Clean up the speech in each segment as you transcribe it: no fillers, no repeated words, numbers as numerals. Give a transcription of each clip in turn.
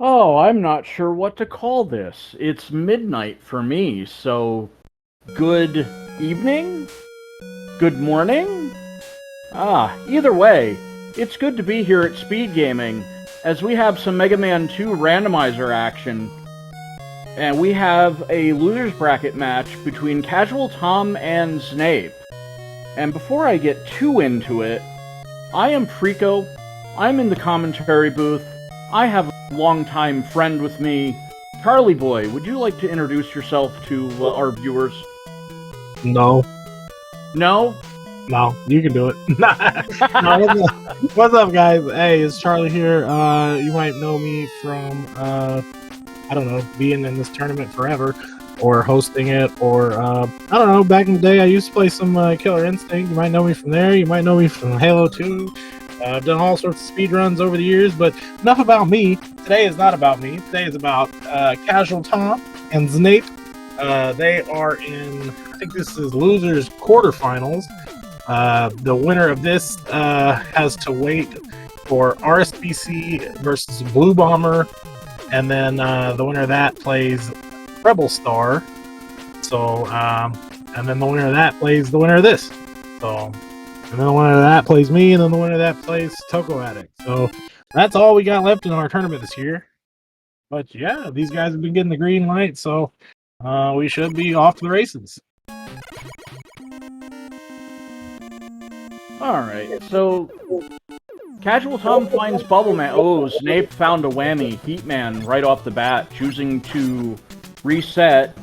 Oh, I'm not sure what to call this. It's midnight for me, so good evening? Good morning? Either way, it's good to be here at Speedgaming, as we have some Mega Man 2 Randomizer action, and we have a loser's bracket match between Casual Tom and Zneip. And before I get too into it, I am Preco, I'm in the commentary booth, I have a longtime friend with me. Charlie Boy, would you like to introduce yourself to our viewers? No, No? no, you can do it. No, what's up, guys? Hey, it's Charlie here. You might know me from, I don't know, being in this tournament forever, or hosting it, or, I don't know, back in the day I used to play some Killer Instinct. You might know me from there. You might know me from Halo 2. I've done all sorts of speed runs over the years, but enough about me. Today is not about me. Today is about Casual Tom and Zneip. They are in, I think this is losers quarterfinals. The winner of this has to wait for RSBC versus Blue Bomber, and then the winner of that plays Rebel Star. So, and then the winner of that plays the winner of this. So, and then the winner of that plays me, and then the winner of that plays Toko Addict. So that's all we got left in our tournament this year. But yeah, these guys have been getting the green light, so we should be off to the races. Alright, so Casual Tom finds Bubble Man. Oh, Zneip found a whammy. Heatman right off the bat, choosing to reset.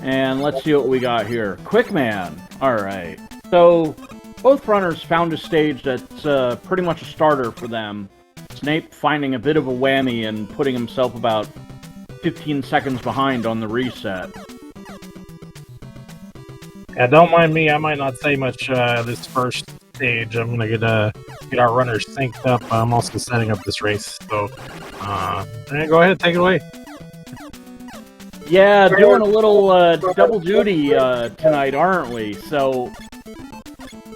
And let's see what we got here. Quickman. Alright, so both runners found a stage that's pretty much a starter for them. Zneip finding a bit of a whammy and putting himself about 15 seconds behind on the reset. Yeah, don't mind me. I might not say much this first stage. I'm gonna get our runners synced up. I'm also setting up this race. So, go ahead, take it away. Yeah, doing a little double duty tonight, aren't we? So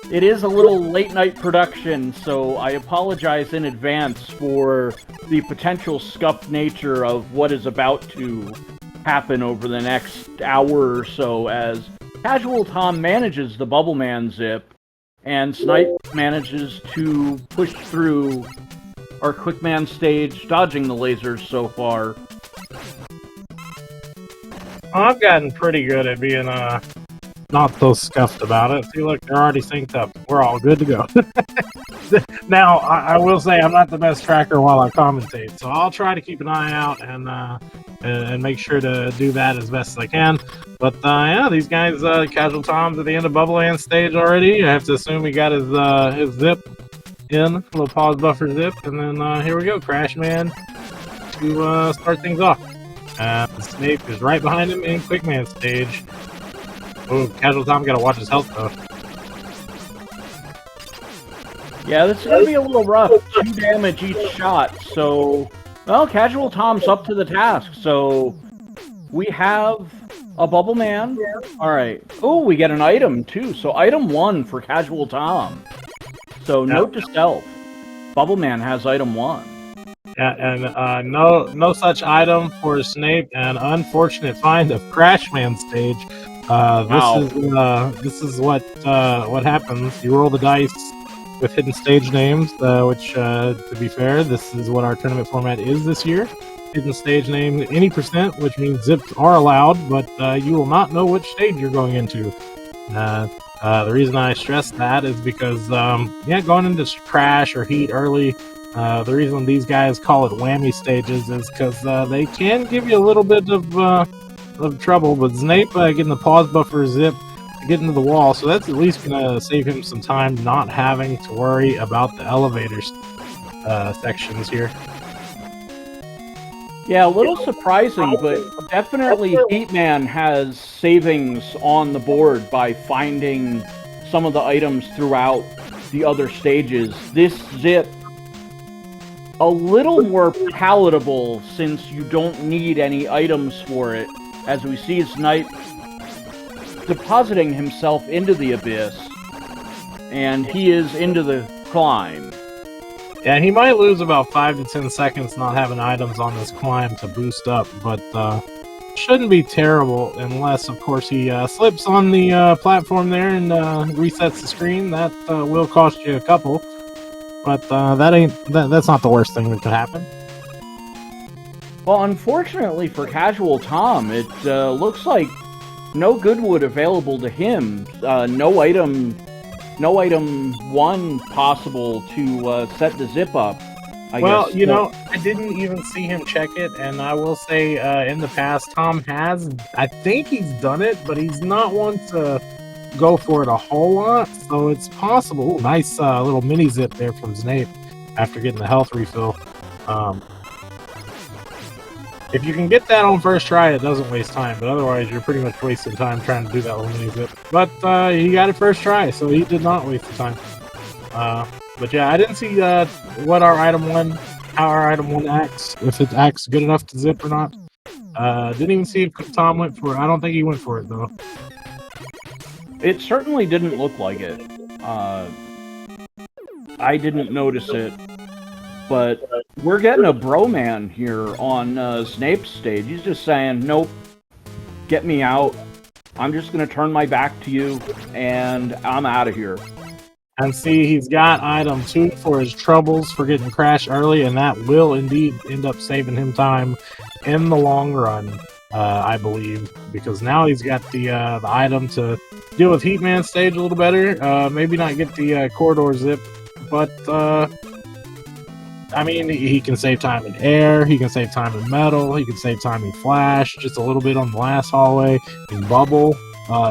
it is a little late night production, so I apologize in advance for the potential scuffed nature of what is about to happen over the next hour or so, as Casual Tom manages the Bubble Man zip, and Zneip manages to push through our Quickman stage, dodging the lasers so far. I've gotten pretty good at being not so scuffed about it. See, look, they're already synced up. We're all good to go. Now, I will say I'm not the best tracker while I commentate, so I'll try to keep an eye out and make sure to do that as best as I can. But yeah, these guys, Casual Tom's at the end of Bubble Land stage already. I have to assume he got his zip in, a little pause buffer zip, and then here we go, Crash Man to start things off. Zneip is right behind him in Quickman stage. Oh, Casual Tom got to watch his health though. Yeah, this is going to be a little rough. 2 damage each shot, so... Well, Casual Tom's up to the task, so... We have a Bubble Man. Alright. Oh, we get an item, too. So, item 1 for Casual Tom. So, note to self. Bubble Man has item 1. Yeah, and no such item for Zneip, and unfortunate find of Crash Man stage. This is what happens. You roll the dice with hidden stage names, which, to be fair, this is what our tournament format is this year. Hidden stage name, any %, which means zips are allowed, but you will not know which stage you're going into. The reason I stress that is because, going into Crash or Heat early, the reason these guys call it whammy stages is because they can give you a little bit of trouble, but Zneip getting the pause buffer zip to get into the wall, so that's at least gonna save him some time not having to worry about the elevators sections here. Yeah, a little surprising, but definitely Heatman has savings on the board by finding some of the items throughout the other stages. This zip, a little more palatable since you don't need any items for it, as we see Zneip depositing himself into the abyss, and he is into the climb. Yeah, he might lose about 5 to 10 seconds not having items on this climb to boost up, but shouldn't be terrible unless, of course, he slips on the platform there and resets the screen. That will cost you a couple, but that's not the worst thing that could happen. Well, unfortunately for Casual Tom, it looks like no Goodwood available to him. No item 1 possible to set the zip up. I guess. You know, I didn't even see him check it, and I will say in the past, Tom has, I think he's done it, but he's not one to go for it a whole lot, so it's possible. Ooh, nice little mini zip there from Zneip after getting the health refill. If you can get that on first try, it doesn't waste time, but otherwise you're pretty much wasting time trying to do that little mini zip. But he got it first try, so he did not waste the time. But yeah, I didn't see what our item 1, how our item 1 acts, if it acts good enough to zip or not. Didn't even see if Tom went for it. I don't think he went for it, though. It certainly didn't look like it. I didn't notice it. But we're getting a broman here on Zneip's stage. He's just saying, nope, get me out. I'm just going to turn my back to you, and I'm out of here. And see, he's got item 2 for his troubles for getting crashed early, and that will indeed end up saving him time in the long run, I believe, because now he's got the item to deal with Heatman stage a little better. Maybe not get the corridor zip, but I mean, he can save time in air, he can save time in metal, he can save time in flash, just a little bit on the last hallway, in bubble.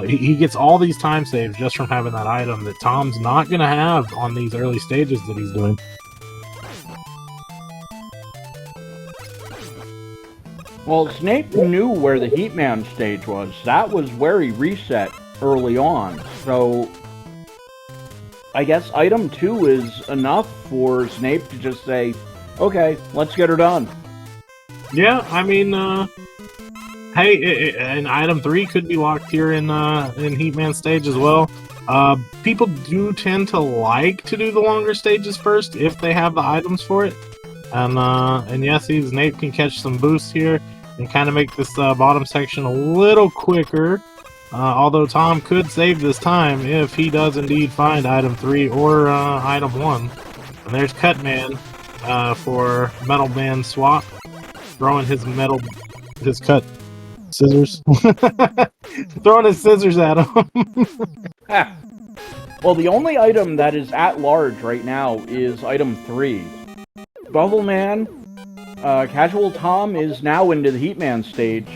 He gets all these time saves just from having that item that Tom's not going to have on these early stages that he's doing. Well, Zneip knew where the Heatman stage was. That was where he reset early on. So, I guess item 2 is enough for Zneip to just say, okay, let's get her done. Yeah, I mean, hey, and item 3 could be locked here in Heatman stage as well. People do tend to like to do the longer stages first if they have the items for it. And yes, Zneip can catch some boosts here and kind of make this bottom section a little quicker. Although Tom could save this time if he does indeed find item 3 or item 1. And there's Cutman for Metal Man swap, throwing his cut scissors. Throwing his scissors at him. Well, the only item that is at large right now is item 3. Bubble Man, Casual Tom is now into the Heatman stage.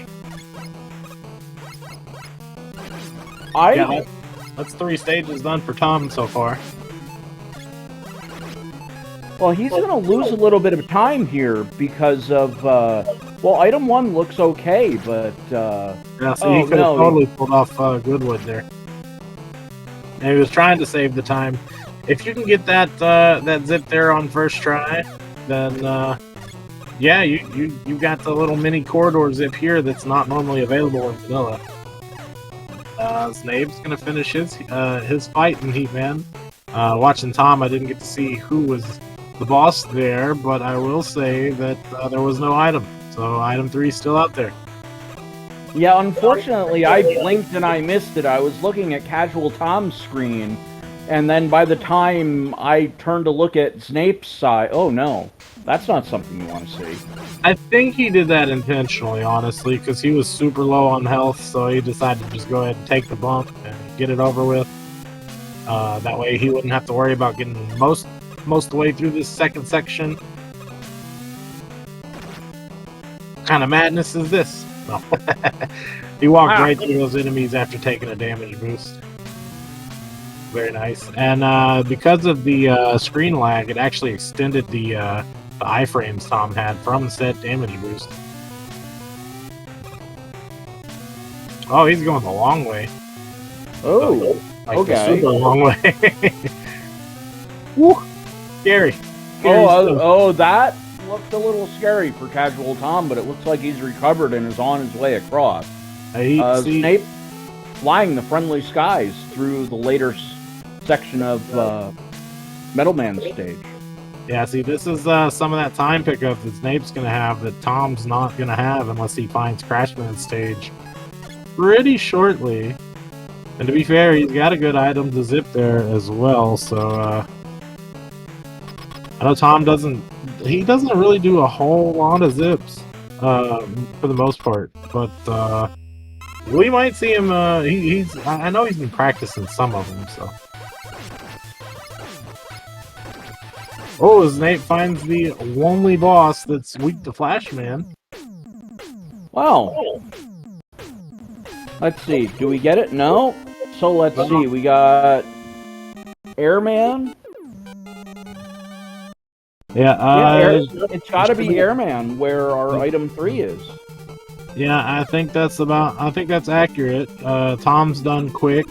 Yeah, that's 3 stages done for Tom so far. Well, he's going to lose a little bit of time here because of, well, item 1 looks okay, but, yeah, so he could have totally pulled off Goodwood there. And he was trying to save the time. If you can get that that zip there on first try, then, yeah, you got the little mini corridor zip here that's not normally available in vanilla. Zneip's gonna finish his fight in Heatman. Watching Tom, I didn't get to see who was the boss there, but I will say that there was no item. So item 3 is still out there. Yeah, unfortunately, I blinked and I missed it. I was looking at Casual Tom's screen, and then by the time I turned to look at Zneip's side, oh no, that's not something you want to see. I think he did that intentionally, honestly, because he was super low on health, so he decided to just go ahead and take the bump and get it over with. That way he wouldn't have to worry about getting most of the way through this second section. What kind of madness is this? No. He walked right through those enemies after taking a damage boost. Very nice. And because of the screen lag, it actually extended the iframes Tom had from the set damage boost. Oh, he's going the long way. Oh, like okay. The super long way. Woo! Scary. Oh, that looked a little scary for Casual Tom, but it looks like he's recovered and is on his way across. Zneip flying the friendly skies through the later section of Metal Man stage. Yeah, see, this is some of that time pickup that Zneip's gonna have that Tom's not gonna have unless he finds Crashman's stage pretty shortly. And to be fair, he's got a good item to zip there as well, so I know Tom doesn't really do a whole lot of zips for the most part, but we might see him. I know he's been practicing some of them, so. Oh, Zneip finds the only boss that's weak to Flashman. Wow. Let's see. Do we get it? No. So let's see. We got Airman. Yeah, it's got to be Airman where our item 3 is. Yeah, I think that's accurate. Tom's done quick.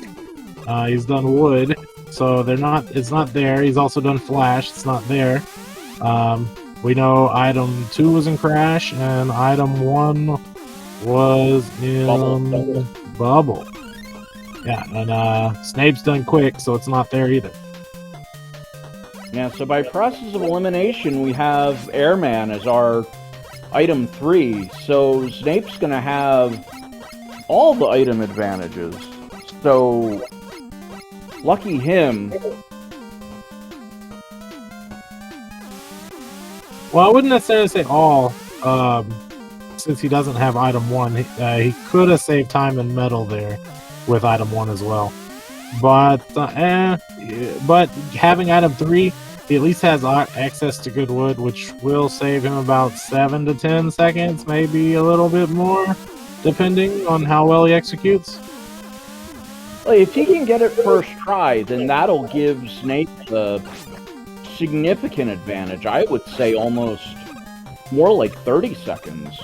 He's done wood. So it's not there. He's also done flash. It's not there. We know item 2 was in crash and item 1 was in bubble. Yeah, and Zneip's done quick, so it's not there either. Yeah, so by process of elimination, we have Airman as our item 3. So Zneip's gonna have all the item advantages. So lucky him. Well, I wouldn't necessarily say all, since he doesn't have item 1. He could have saved time and metal there with item 1 as well. But having item 3, he at least has access to good wood, which will save him about 7 to 10 seconds, maybe a little bit more, depending on how well he executes. Well, if he can get it first try, then that'll give Zneip a significant advantage. I would say almost more like 30 seconds.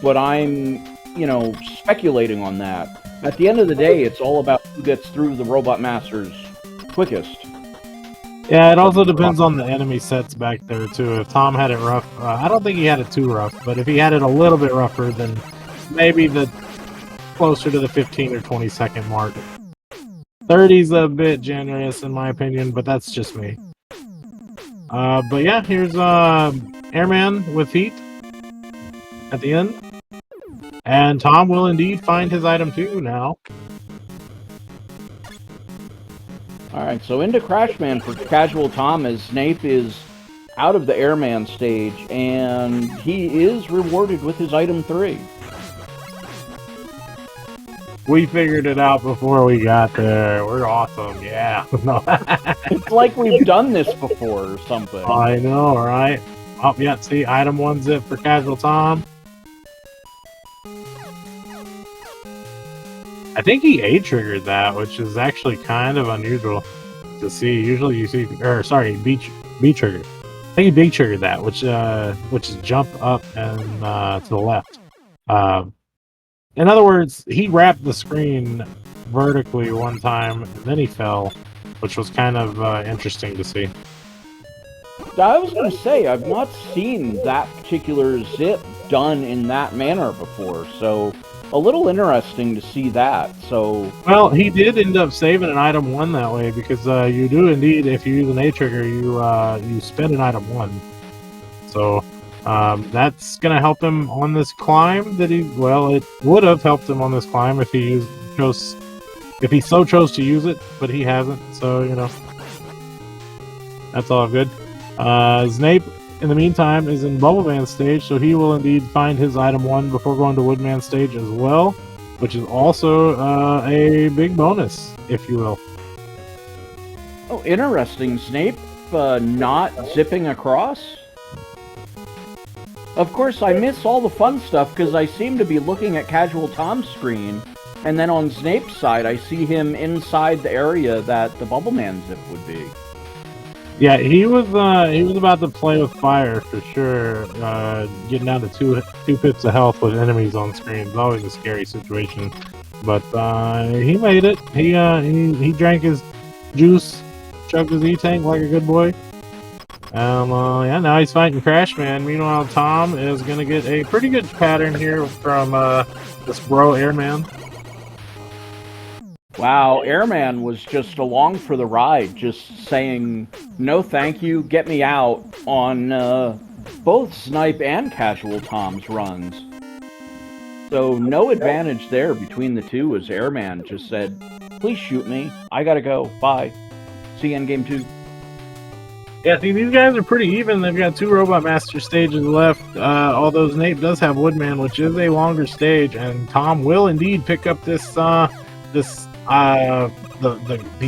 But I'm, speculating on that. At the end of the day, it's all about who gets through the Robot Masters quickest. Yeah, it also depends on the enemy sets back there, too. If Tom had it rough, I don't think he had it too rough, but if he had it a little bit rougher, then maybe closer to the 15 or 20 second mark. 30's a bit generous, in my opinion, but that's just me. But yeah, here's Airman with heat at the end. And Tom will indeed find his item 2 now. Alright, so into Crashman for Casual Tom as Zneip is out of the Airman stage, and he is rewarded with his item 3. We figured it out before we got there. We're awesome, yeah. It's like we've done this before or something. I know, right? Oh, yeah, see, item 1 zip for Casual Tom. I think he A-triggered that, which is actually kind of unusual to see. Usually you see, B-triggered. I think he B-triggered that, which is jump up and to the left. In other words, he wrapped the screen vertically one time, and then he fell, which was kind of interesting to see. I was going to say, I've not seen that particular zip done in that manner before, so a little interesting to see that. So, well, he did end up saving an item 1 that way, because you do indeed, if you use an A-trigger, you spend an item 1. So that's going to help him on this climb it would have helped him on this climb if he chose to use it, but he hasn't, so, that's all good. Zneip, in the meantime, is in Bubbleman stage, so he will indeed find his item 1 before going to Woodman stage as well, which is also a big bonus, if you will. Oh, interesting. Zneip not zipping across? Of course, I miss all the fun stuff because I seem to be looking at Casual Tom's screen, and then on Zneip's side, I see him inside the area that the Bubbleman zip would be. Yeah, he was about to play with fire for sure. Getting down to two pips of health with enemies on screen is always a scary situation. But he made it. He drank his juice, chugged his E-tank like a good boy. Yeah, now he's fighting Crashman. Meanwhile, Tom is gonna get a pretty good pattern here from this bro Airman. Wow, Airman was just along for the ride, just saying, no thank you, get me out on both Zneip and Casual Tom's runs. So no advantage there between the two, as Airman just said, please shoot me, I gotta go, bye. See you in game 2. Yeah, see, these guys are pretty even. They've got 2 Robot Master stages left, although Zneip does have Woodman, which is a longer stage, and Tom will indeed pick up this the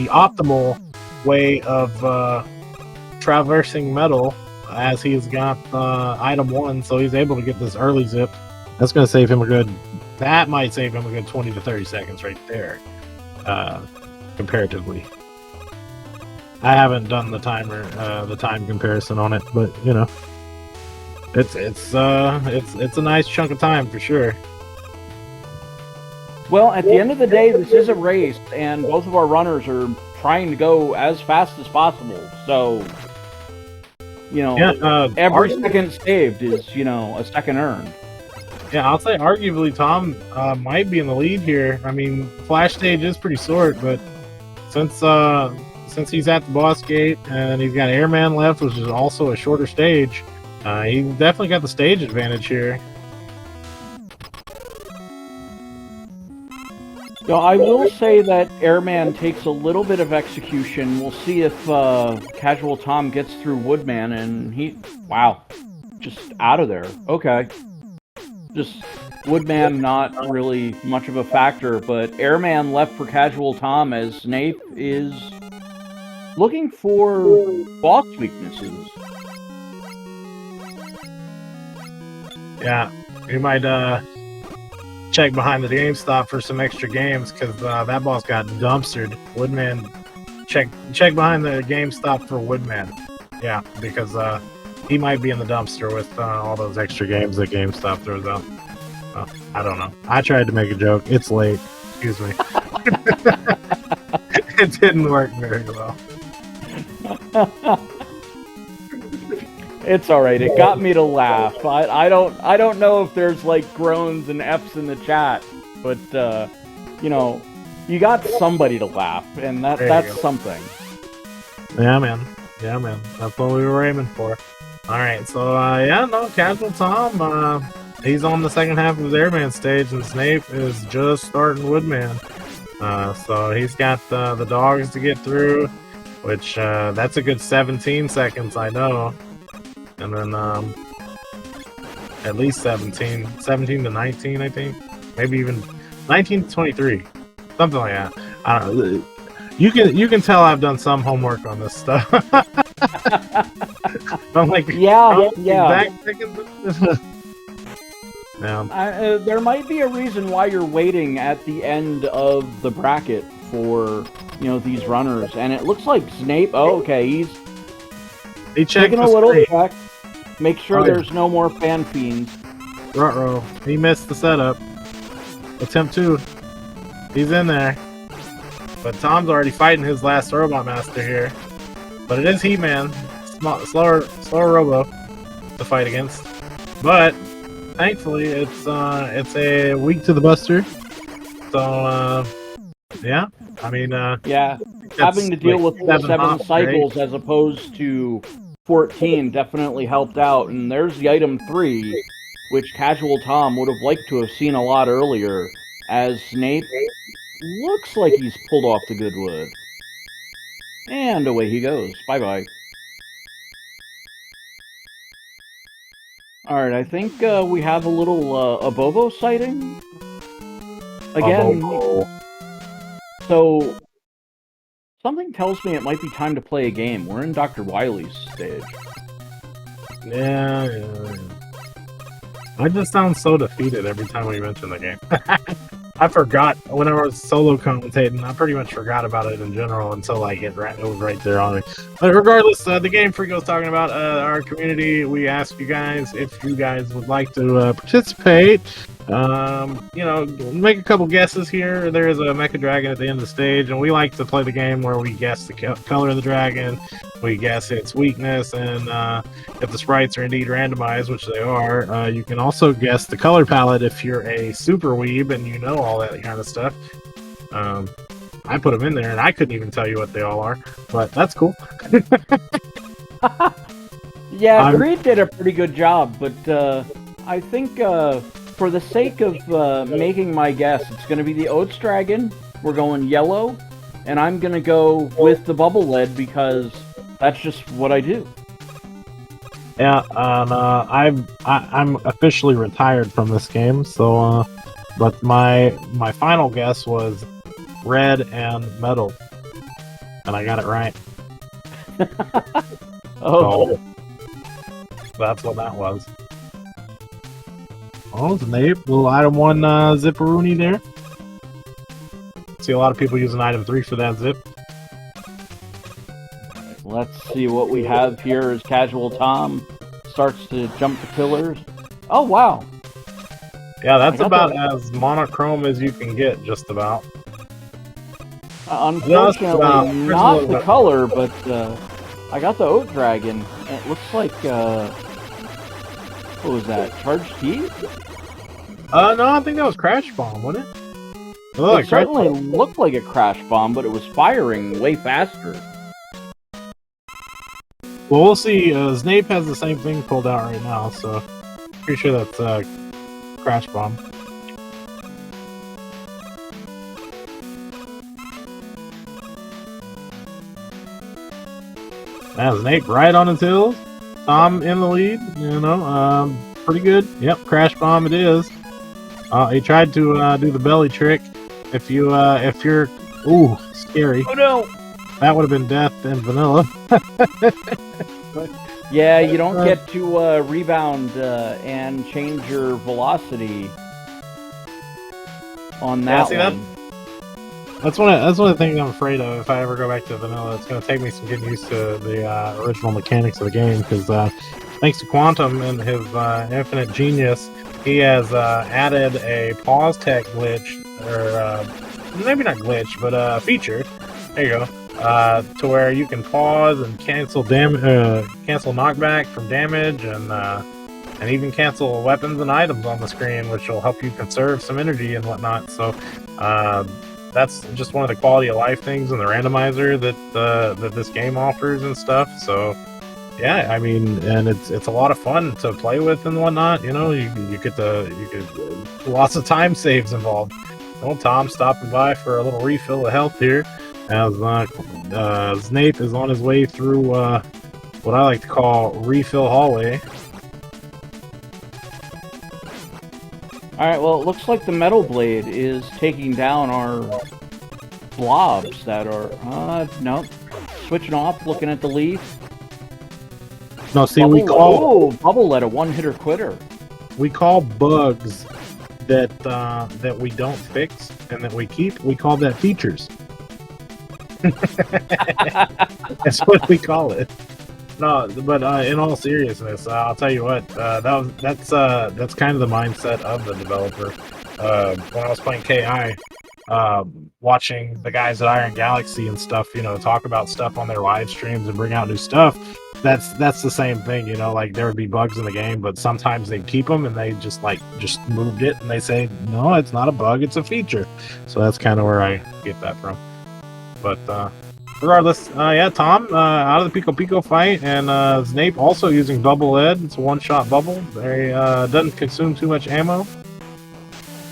optimal way of traversing metal, as he's got item 1, so he's able to get this early zip. That's going to save him that might save him a good 20 to 30 seconds right there, comparatively. I haven't done the time comparison on it, but you know, it's a nice chunk of time for sure. Well, at the end of the day, this is a race, and both of our runners are trying to go as fast as possible. So, you know, every second saved is, you know, a second earned. Yeah, I'll say arguably Tom might be in the lead here. I mean, Flash stage is pretty short, but since he's at the boss gate and he's got Airman left, which is also a shorter stage, he definitely got the stage advantage here. So I will say that Airman takes a little bit of execution. We'll see if Casual Tom gets through Woodman, and wow, just out of there. Okay. Just Woodman not really much of a factor, but Airman left for Casual Tom as Zneip is looking for boss weaknesses. Yeah, you might check behind the GameStop for some extra games, because that boss got dumpstered. Woodman, check behind the GameStop for Woodman. Yeah, because he might be in the dumpster with all those extra games that GameStop throws out. I don't know. I tried to make a joke. It's late. Excuse me. It didn't work very well. It's all right. It got me to laugh. I don't know if there's like groans and F's in the chat, but you know, you got somebody to laugh, and that's something. Yeah, man. Yeah, man. That's what we were aiming for. All right. So yeah, no, Casual Tom. He's on the second half of his Airman stage, and Zneip is just starting Woodman. So he's got the dogs to get through, which that's a good 17 seconds, I know. And then at least 17 to 19, I think. Maybe even 19 to 23. Something like that. I don't know. You can tell I've done some homework on this stuff. I'm like, yeah. Exact seconds. Yeah. There might be a reason why you're waiting at the end of the bracket for, you know, these runners, and it looks like Zneip. Oh, okay, he's taking a little check. Make sure there's no more fan fiends. Ruh-roh. He missed the setup. Attempt 2. He's in there. But Tom's already fighting his last Robot Master here. But it is He-Man. Slower Robo to fight against. But thankfully, it's a weak to the Buster. So yeah, I mean yeah, having to deal with 7 cycles as opposed to 14 definitely helped out. And there's the item 3, which Casual Tom would have liked to have seen a lot earlier, as Zneip looks like he's pulled off the good wood. And away he goes. Bye-bye. Alright, I think we have a little Abobo sighting. Again, so something tells me it might be time to play a game. We're in Dr. Wily's stage. Yeah. I just sound so defeated every time we mention the game. I forgot when I was solo commentating. I pretty much forgot about it in general until like it was right there on me. But regardless, the Game Freak was talking about our community. We asked you guys if you guys would like to participate. You know, make a couple guesses here. There is a Mecha Dragon at the end of the stage, and we like to play the game where we guess the color of the dragon, we guess its weakness, and if the sprites are indeed randomized, which they are, you can also guess the color palette if you're a super weeb and you know all that kind of stuff. I put them in there, and I couldn't even tell you what they all are. But that's cool. Yeah, Creed did a pretty good job, but I think for the sake of making my guess, it's going to be the Oats Dragon. We're going yellow, and I'm going to go with the Bubble Lead because that's just what I do. Yeah, and I'm officially retired from this game, so but my final guess was red and metal, and I got it right. Oh, so, that's what that was. Oh, Zneip, little item 1 zipperoonie there. See a lot of people using item 3 for that zip. let's see what we have here as Casual Tom starts to jump the pillars. Oh, wow. Yeah, that's about as monochrome as you can get, just about. Unfortunately, not the color, but I got the Oat Dragon. And it looks like, what was that, Charged Heat? No, I think that was Crash Bomb, wasn't it? It certainly looked like a Crash Bomb, but it was firing way faster. Well, we'll see. Zneip has the same thing pulled out right now, so pretty sure that's Crash Bomb. Yeah, Zneip right on his heels. Tom in the lead, you know, pretty good. Yep, Crash Bomb it is. He tried to do the belly trick. If you're, ooh, scary. Oh no! That would have been death in vanilla. Yeah, you don't get to rebound and change your velocity on that one. That's one of the things I'm afraid of. If I ever go back to vanilla, it's going to take me some getting used to the original mechanics of the game. Because thanks to Quantum and his infinite genius, he has added a pause tech glitch, or maybe not glitch, but feature. There you go. To where you can pause and cancel cancel knockback from damage, and even cancel weapons and items on the screen, which will help you conserve some energy and whatnot. So that's just one of the quality of life things in the randomizer that this game offers and stuff. So yeah, I mean, and it's a lot of fun to play with and whatnot. You know, you get lots of time saves involved. Oh, Tom stopping by for a little refill of health here, as Zneip is on his way through what I like to call refill hallway. Alright, well, it looks like the Metal Blade is taking down our blobs that are, no, switching off, looking at the leaf. No, see, Bubble Lead, a one-hitter quitter. We call bugs that we don't fix and that we keep, we call that features. That's what we call it. No, but in all seriousness, I'll tell you what, that's kind of the mindset of the developer. When I was playing KI, watching the guys at Iron Galaxy and stuff, you know, talk about stuff on their live streams and bring out new stuff, that's the same thing, you know, like there would be bugs in the game, but sometimes they'd keep them and they just moved it and they say, no, it's not a bug, it's a feature. So that's kind of where I get that from. But regardless, yeah, Tom out of the Pico Pico fight, and Zneip also using Bubble Lead. It's a one-shot bubble. Very doesn't consume too much ammo.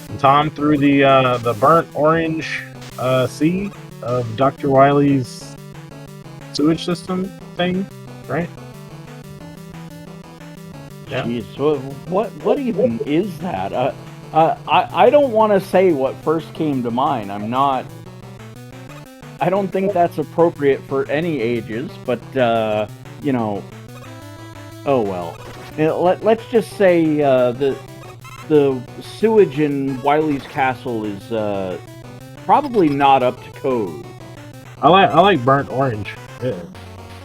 And Tom threw the burnt orange sea of Dr. Wily's sewage system thing, right? Yeah. Jeez, so what even is that? I don't want to say what first came to mind. I don't think that's appropriate for any ages, but, you know, oh well. Let's just say the sewage in Wily's castle is probably not up to code. I like burnt orange.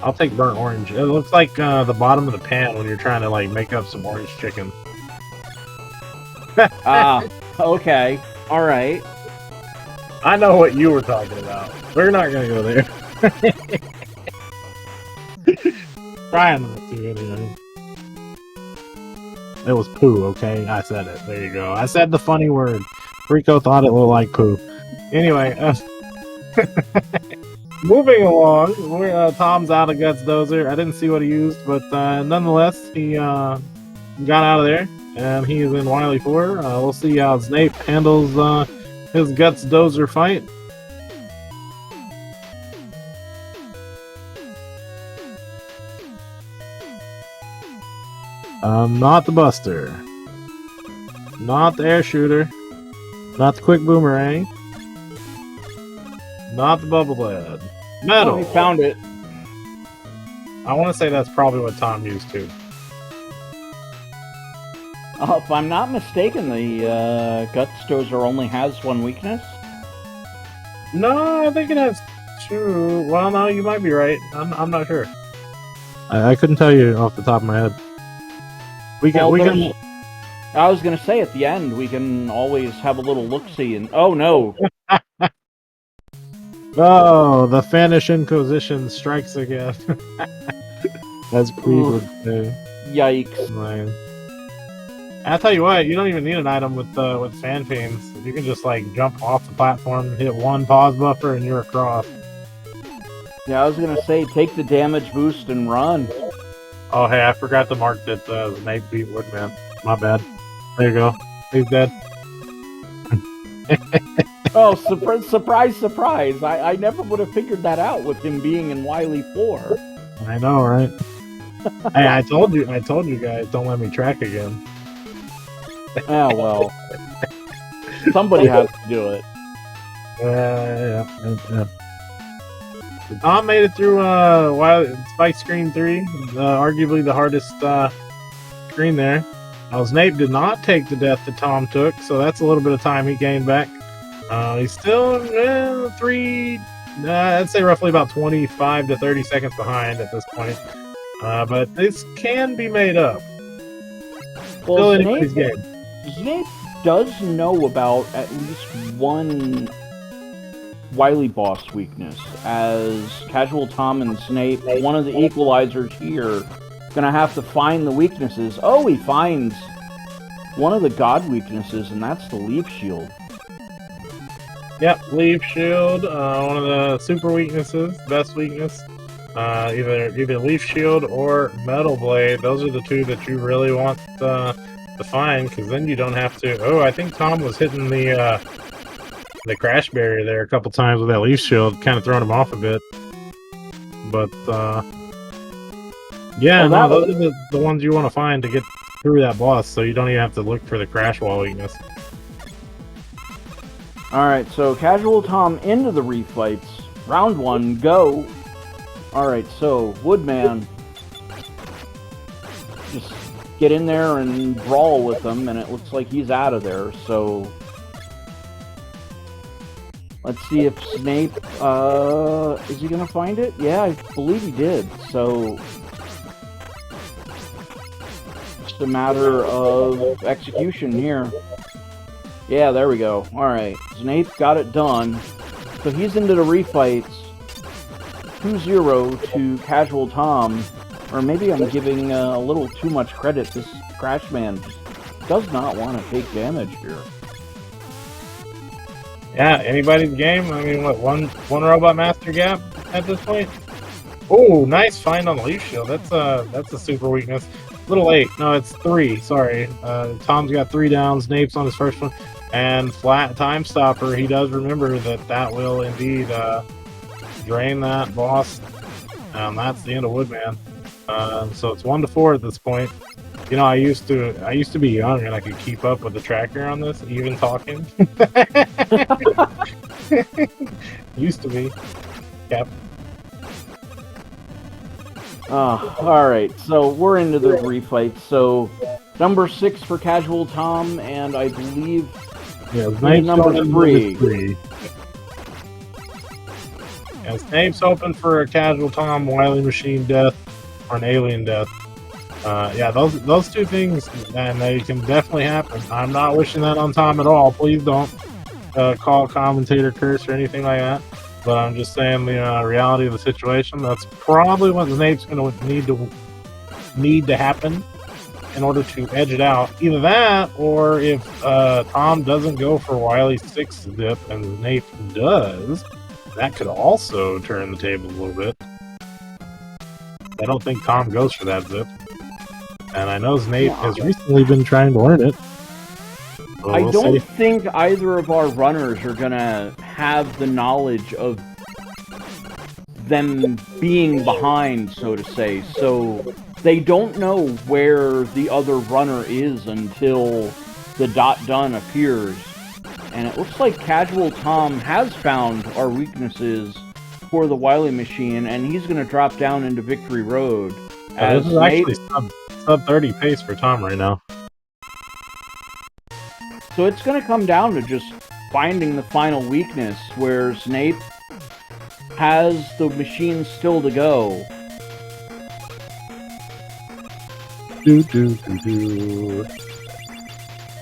I'll take burnt orange. It looks like the bottom of the pan when you're trying to like make up some orange chicken. Ah, okay, all right. I know what you were talking about. We're not gonna go there. Trying not to, anyway. It was poo, okay? I said it. There you go. I said the funny word. Rico thought it looked like poo. Anyway, Moving along, Tom's out of Guts Dozer. I didn't see what he used, but nonetheless, he got out of there, and he is in Wily 4. We'll see how Zneip handles his Guts Dozer fight. Not the Buster. Not the Air Shooter. Not the Quick Boomerang. Not the Bubble Blade. Metal. Oh, he found it. I want to say that's probably what Tom used too. If I'm not mistaken, the Guts Dozer only has one weakness. No, I think it has two. Well, no, you might be right. I'm not sure. I couldn't tell you off the top of my head. We can. I was gonna say at the end we can always have a little look-see and oh no. Oh, the Spanish Inquisition strikes again. That's Cleveland. Yikes! Man. I'll tell you what, you don't even need an item with fan fiends. You can just like jump off the platform, hit one pause buffer, and you're across. Yeah, I was gonna say take the damage boost and run. Oh hey, I forgot to mark that Zneip beat Woodman. My bad. There you go. He's dead. Oh, surprise, surprise! I never would have figured that out with him being in Wily 4. I know, right? Hey, I told you guys, don't let me track again. Oh well. Somebody has to do it. Yeah. Tom made it through Spike Screen 3, arguably the hardest screen there. Zneip did not take the death that Tom took, so that's a little bit of time he gained back. He's still I'd say roughly about 25 to 30 seconds behind at this point. But this can be made up. Well, still anybody's game. Zneip does know about at least one Wily boss weakness, as Casual Tom and Zneip, one of the equalizers here, gonna have to find the weaknesses. Oh, he finds one of the god weaknesses, and that's the Leaf Shield. Yep, Leaf Shield, one of the super weaknesses, best weakness. Either Leaf Shield or Metal Blade. Those are the two that you really want to find, because then you don't have to. Oh, I think Tom was hitting the crash barrier there a couple times with that Leaf Shield, kind of throwing him off a bit. But yeah, no, those are the ones you want to find to get through that boss, so you don't even have to look for the crash wall weakness. Alright, so Casual Tom into the refights. Round 1, go! Alright, so Woodman, just get in there and brawl with them, and it looks like he's out of there, so let's see if Zneip, is he gonna find it? Yeah, I believe he did, so just a matter of execution here. Yeah, there we go. Alright, Zneip got it done. So he's into the refights. 2-0 to Casual Tom. Or maybe I'm giving a little too much credit. This Crash Man does not want to take damage here. Yeah, anybody's game. I mean, what, one Robot Master gap at this point? Oh, nice find on the Leaf Shield. That's a super weakness. Little late. No, it's 3. Sorry. Tom's got 3 downs. Zneip's on his first one. And flat time stopper. He does remember that will indeed drain that boss. That's the end of Woodman. So it's 1-4 at this point. You know, I used to be young and I could keep up with the tracker on this, even talking. Used to be. Yep. Alright, so we're into the refight. So, number 6 for Casual Tom, and I believe number 3. And Zneip's open for a Casual Tom, Wily Machine death, or an Alien death. Yeah, those two things, and they can definitely happen. I'm not wishing that on Tom at all. Please don't call commentator curse or anything like that. But I'm just saying the reality of the situation. That's probably what Zneip's going to need to happen in order to edge it out. Either that, or if Tom doesn't go for Wily 6 dip and Zneip does, That could also turn the table a little bit. I don't think Tom goes for that zip. And I know Zneip has recently been trying to learn it. So I don't think either of our runners are gonna have the knowledge of them being behind, so to say. So they don't know where the other runner is until the dot done appears. And it looks like Casual Tom has found our weaknesses for the Wily machine, and he's going to drop down into Victory Road. This is actually sub 30 pace for Tom right now. So it's going to come down to just finding the final weakness, where Zneip has the machine still to go.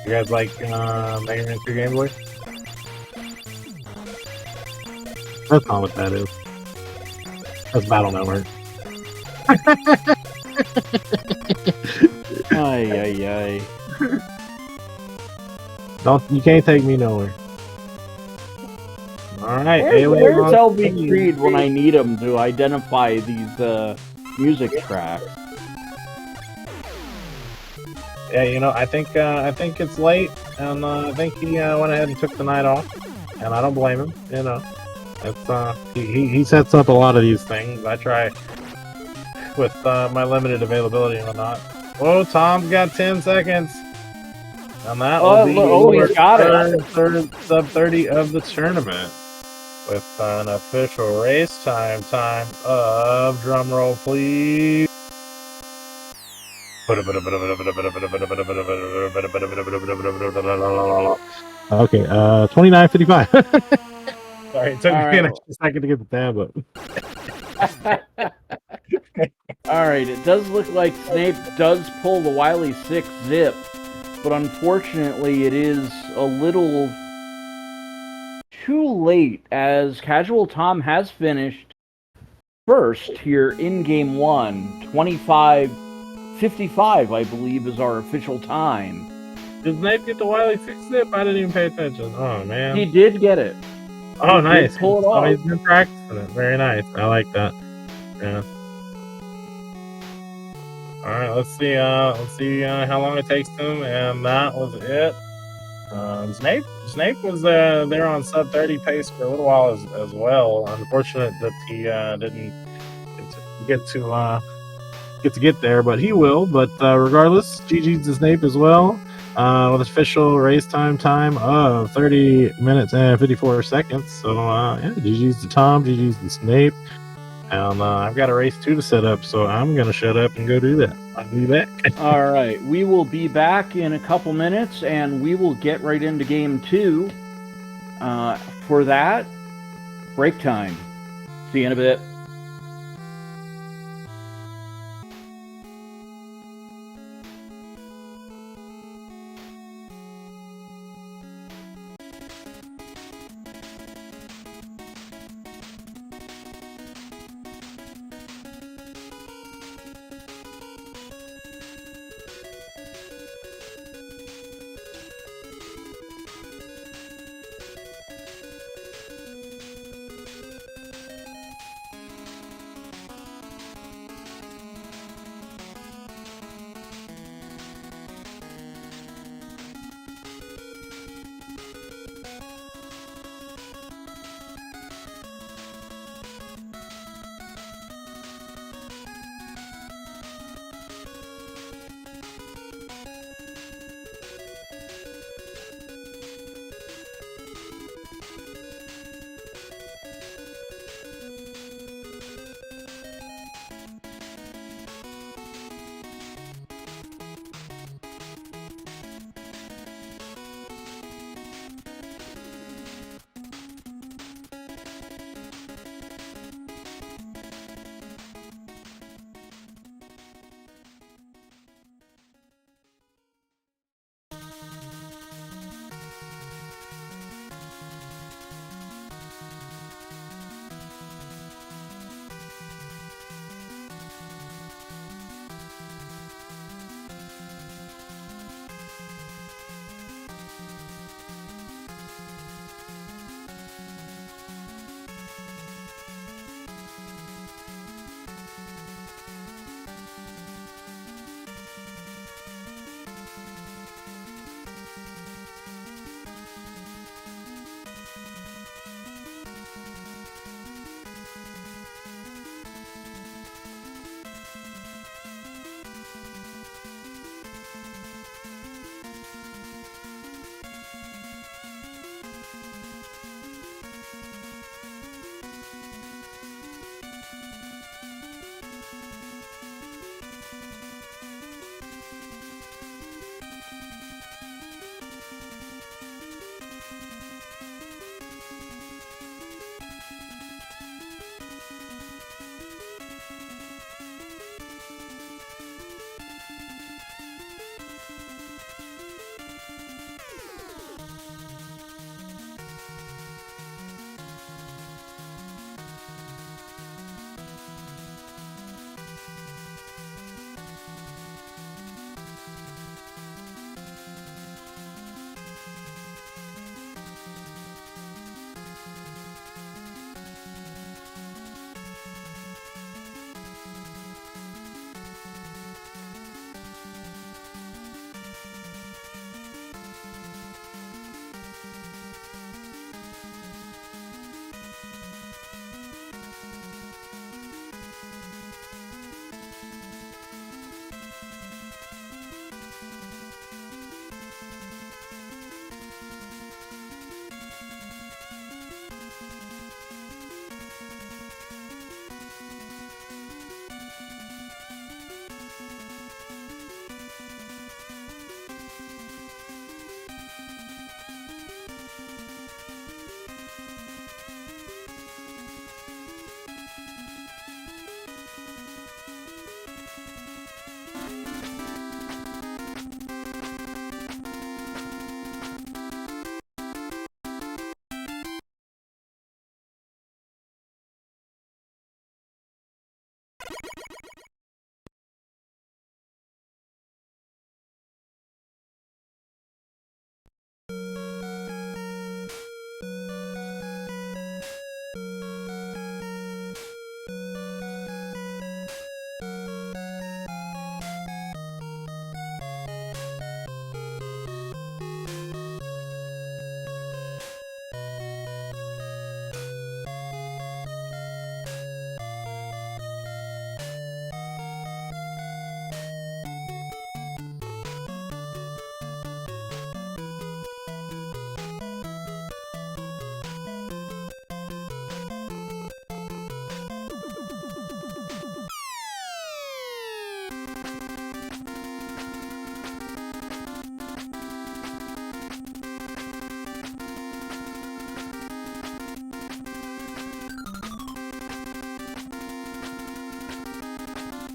You guys like Mega Man 2 Game Boy? That's not what that is. That's Battle Network. Ay. You can't take me nowhere. Alright, where's LB Creed when I need him to identify these music tracks? Yeah, you know, I think it's late, and I think he went ahead and took the night off, and I don't blame him. You know, it's he sets up a lot of these things. I try with my limited availability and whatnot. Oh, Tom's got 10 seconds, and that will be he's got it. Third sub 30 of the tournament with an official race time of drum roll, please. Okay, 29:55. Sorry, it took me an extra second to get the tab up. Alright, it does look like Zneip does pull the Wily 6 zip, but unfortunately it is a little too late, as Casual Tom has finished first here in Game 1. 25:55, I believe, is our official time. Did Zneip get the Wily 6 zip? I didn't even pay attention. Oh, man. He did get it. Oh, nice. Pull it off. He's been practicing it. Very nice. I like that. Yeah. Alright, let's see how long it takes him, and that was it. Zneip was there on sub 30 pace for a little while as well. Unfortunate that he didn't get there, but he will. But regardless, GG's to Zneip as well, with official race time of 30 minutes and 54 seconds. So yeah, GG's to Tom, GG's to Zneip. And I've got a race 2 to set up, so I'm going to shut up and go do that. I'll be back. All right. We will be back in a couple minutes, and we will get right into Game 2. For that, break time. See you in a bit.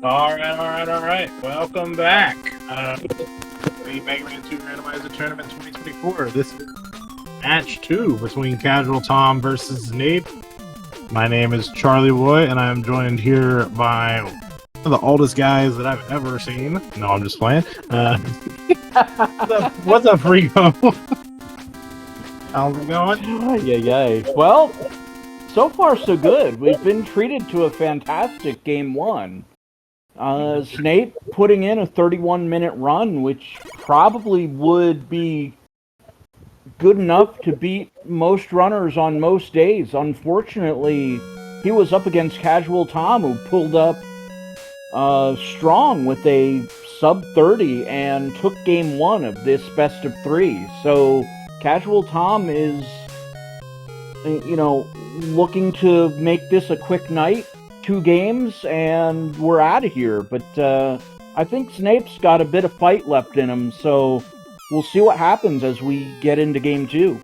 All right. Welcome back. The Mega Man 2 Randomizer Tournament 2024. This is match 2 between Casual Tom versus Zneip. My name is Charlie Boy, and I am joined here by one of the oldest guys that I've ever seen. No, I'm just playing. What's up, Rico? How's it going? Yay. Well, so far so good. We've been treated to a fantastic game 1. Zneip putting in a 31-minute run, which probably would be good enough to beat most runners on most days. Unfortunately, he was up against Casual Tom, who pulled up strong with a sub-30 and took game 1 of this best of 3. So Casual Tom is, looking to make this a quick night. 2 games and we're out of here, but I think Zneip's got a bit of fight left in him, so we'll see what happens as we get into game 2.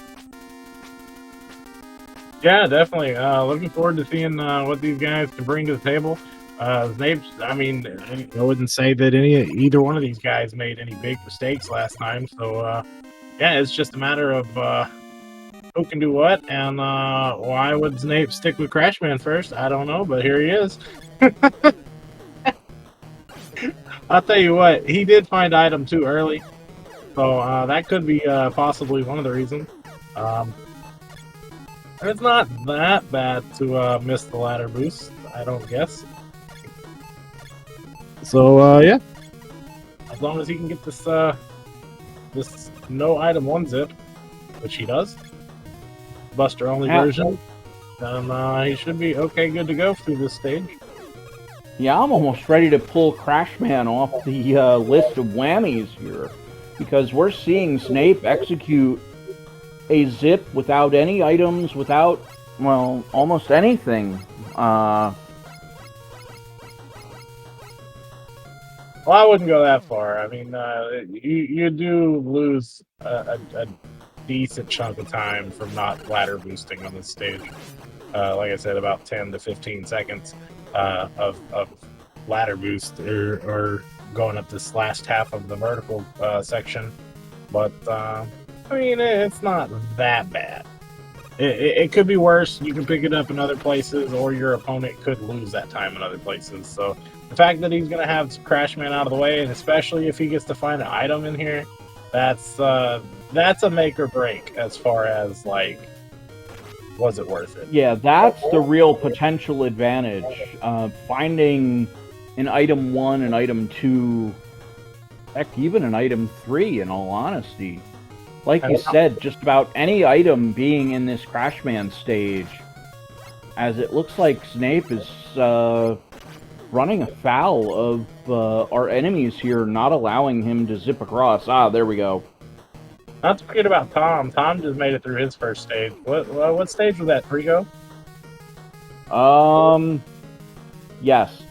Yeah, definitely. Looking forward to seeing what these guys can bring to the table. Zneip's, I wouldn't say that either one of these guys made any big mistakes last time, so yeah, it's just a matter of who can do what, and why would Zneip stick with Crashman first? I don't know, but here he is. I'll tell you what, he did find item too early, so that could be possibly one of the reasons. It's not that bad to miss the ladder boost, I don't guess. So yeah, as long as he can get this this no item 1 zip, which he does. Buster only version, then he should be okay, good to go through this stage. Yeah, I'm almost ready to pull Crashman off the list of whammies here, because we're seeing Zneip execute a zip without any items, without, well, almost anything. Well, I wouldn't go that far. I mean, you do lose a decent chunk of time from not ladder boosting on this stage. Like I said, about 10 to 15 seconds of ladder boost or going up this last half of the vertical section. But, I mean, it's not that bad. It could be worse. You can pick it up in other places, or your opponent could lose that time in other places. So the fact that he's going to have Crashman out of the way, and especially if he gets to find an item in here, that's a make or break as far as, like, was it worth it? Yeah, that's the real potential advantage. Finding an item 1, an item 2, heck, even an item 3, in all honesty. Like you said, just about any item being in this Crashman stage, as it looks like Zneip is running afoul of our enemies here, not allowing him to zip across. Ah, there we go. Not to forget about Tom. Tom just made it through his first stage. What stage was that, Frigo? Yes.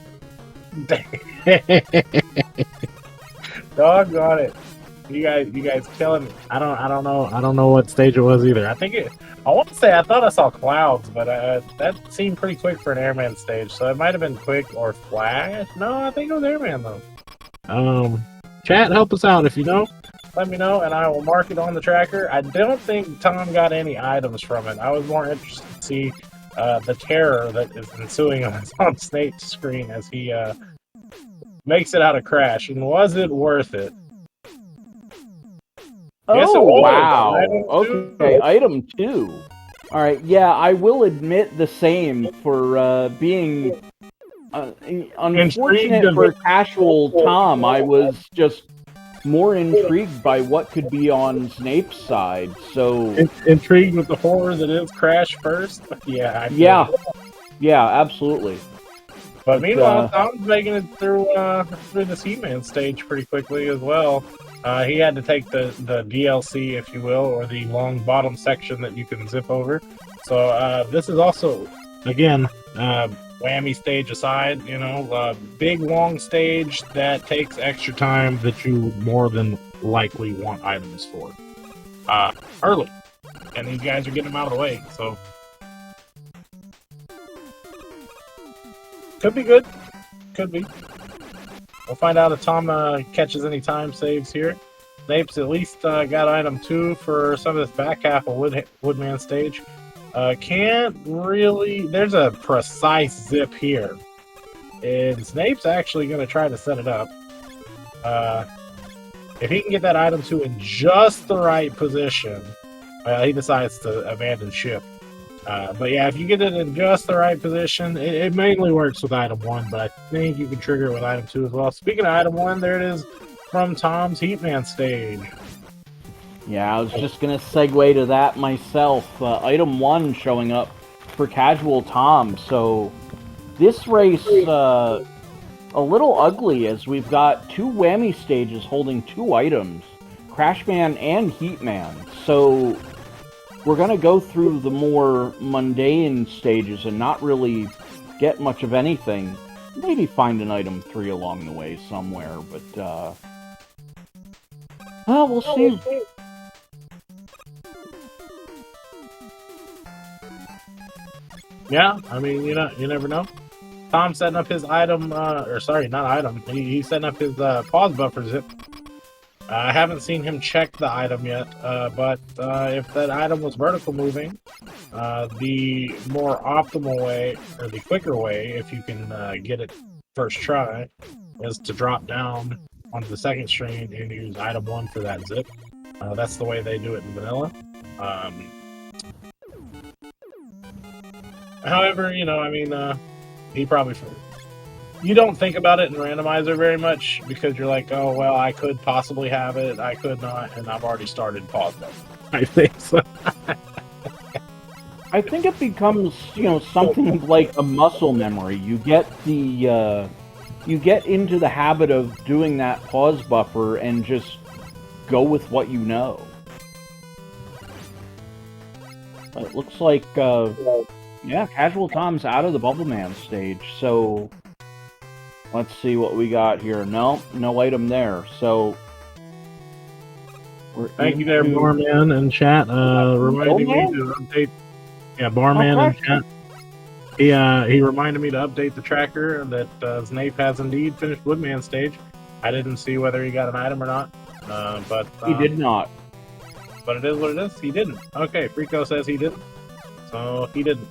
Doggone it. You guys killing me. I don't know what stage it was either. I want to say I thought I saw clouds, but that seemed pretty quick for an airman stage, so it might have been quick or flash. No, I think it was airman though. Chat, help us out if you know. Let me know, and I will mark it on the tracker. I don't think Tom got any items from it. I was more interested to see the terror that is ensuing on Zneip's screen as he makes it out of Crash. And was it worth it? Yes, it was. Wow. Item 2. Okay, item 2. Alright, yeah, I will admit the same for being unfortunate for Casual Tom. I was just more intrigued by what could be on Zneip's side, so... Intrigued with the horror that is Crash first? Yeah. Yeah, absolutely. But meanwhile, Tom's making it through this He-Man stage pretty quickly as well. He had to take the DLC, if you will, or the long bottom section that you can zip over. So this is also, again, whammy stage aside, big long stage that takes extra time that you more than likely want items for early. And these guys are getting them out of the way, so could be good. Could be. We'll find out if Tom catches any time saves here. Zneip's at least got item 2 for some of this back half of Woodman stage. Can't really... There's a precise zip here. And Zneip's actually going to try to set it up. If he can get that item 2 in just the right position, he decides to abandon ship. But yeah, if you get it in just the right position, it mainly works with item 1, but I think you can trigger it with item 2 as well. Speaking of item 1, there it is from Tom's Heatman stage. Yeah, I was just going to segue to that myself. Item 1 showing up for Casual Tom. So this race, a little ugly as we've got 2 whammy stages holding 2 items, Crashman and Heatman. So we're going to go through the more mundane stages and not really get much of anything. Maybe find an item 3 along the way somewhere, but we'll see. Yeah, I mean, you never know. Tom's setting up his item, or sorry, not item. He's setting up his pause buffer zip. I haven't seen him check the item yet, but if that item was vertical moving, the more optimal way, or the quicker way, if you can get it first try, is to drop down onto the second screen and use item 1 for that zip. That's the way they do it in vanilla. However, I mean, he probably... You don't think about it in Randomizer very much because you're like, oh, well, I could possibly have it, I could not, and I've already started pause button. I think so. I think it becomes, something like a muscle memory. You get into the habit of doing that pause buffer and just go with what you know. But it looks like, yeah, Casual Tom's out of the Bubble Man stage, so let's see what we got here. No item there, so... Thank you there, Barman in chat, reminding me to update... Yeah, Barman in chat. He reminded me to update the tracker that Zneip has indeed finished Woodman stage. I didn't see whether he got an item or not, but... he did not. But it is what it is. He didn't. Okay, Frico says he didn't. So, he didn't.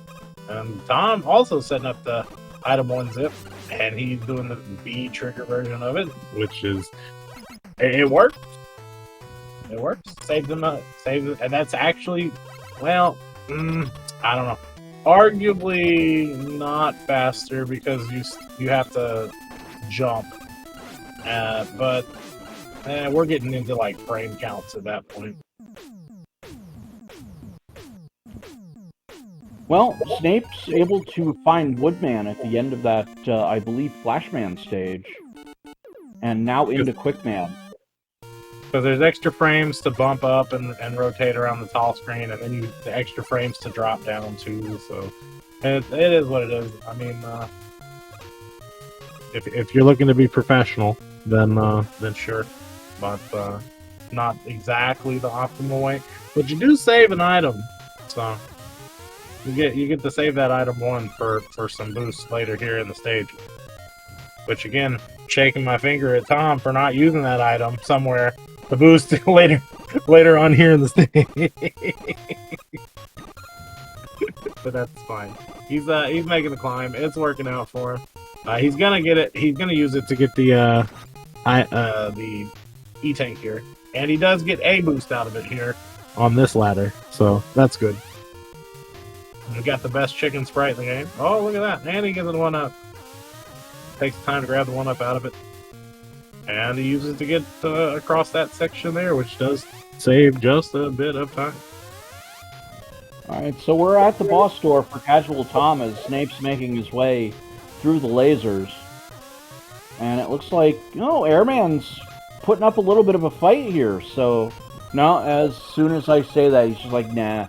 And Tom also setting up the item 1 zip, and he's doing the B trigger version of it, which is... It works. It works. Saves him, and that's actually, well, I don't know. Arguably not faster because you have to jump. But we're getting into like frame counts at that point. Well, Snape's able to find Woodman at the end of that, I believe, Flashman stage. And now into Quickman. So there's extra frames to bump up and rotate around the tall screen, and then the extra frames to drop down too. So it is what it is. I mean, if you're looking to be professional, then sure, but not exactly the optimal way. But you do save an item, so you get to save that item 1 for some boosts later here in the stage. Which again, shaking my finger at Tom for not using that item somewhere. The boost later on here in the stage. But that's fine. He's making the climb. It's working out for him. He's gonna get it. He's gonna use it to get the E-tank here, and he does get a boost out of it here on this ladder. So that's good. We got the best chicken sprite in the game. Oh, look at that! And he gets the 1-up. Takes time to grab the 1-up out of it. And he uses it to get across that section there, which does save just a bit of time. Alright, so we're at the boss door for Casual Tom as Snape's making his way through the lasers. And it looks like, Airman's putting up a little bit of a fight here. So, no, as soon as I say that, he's just like, nah.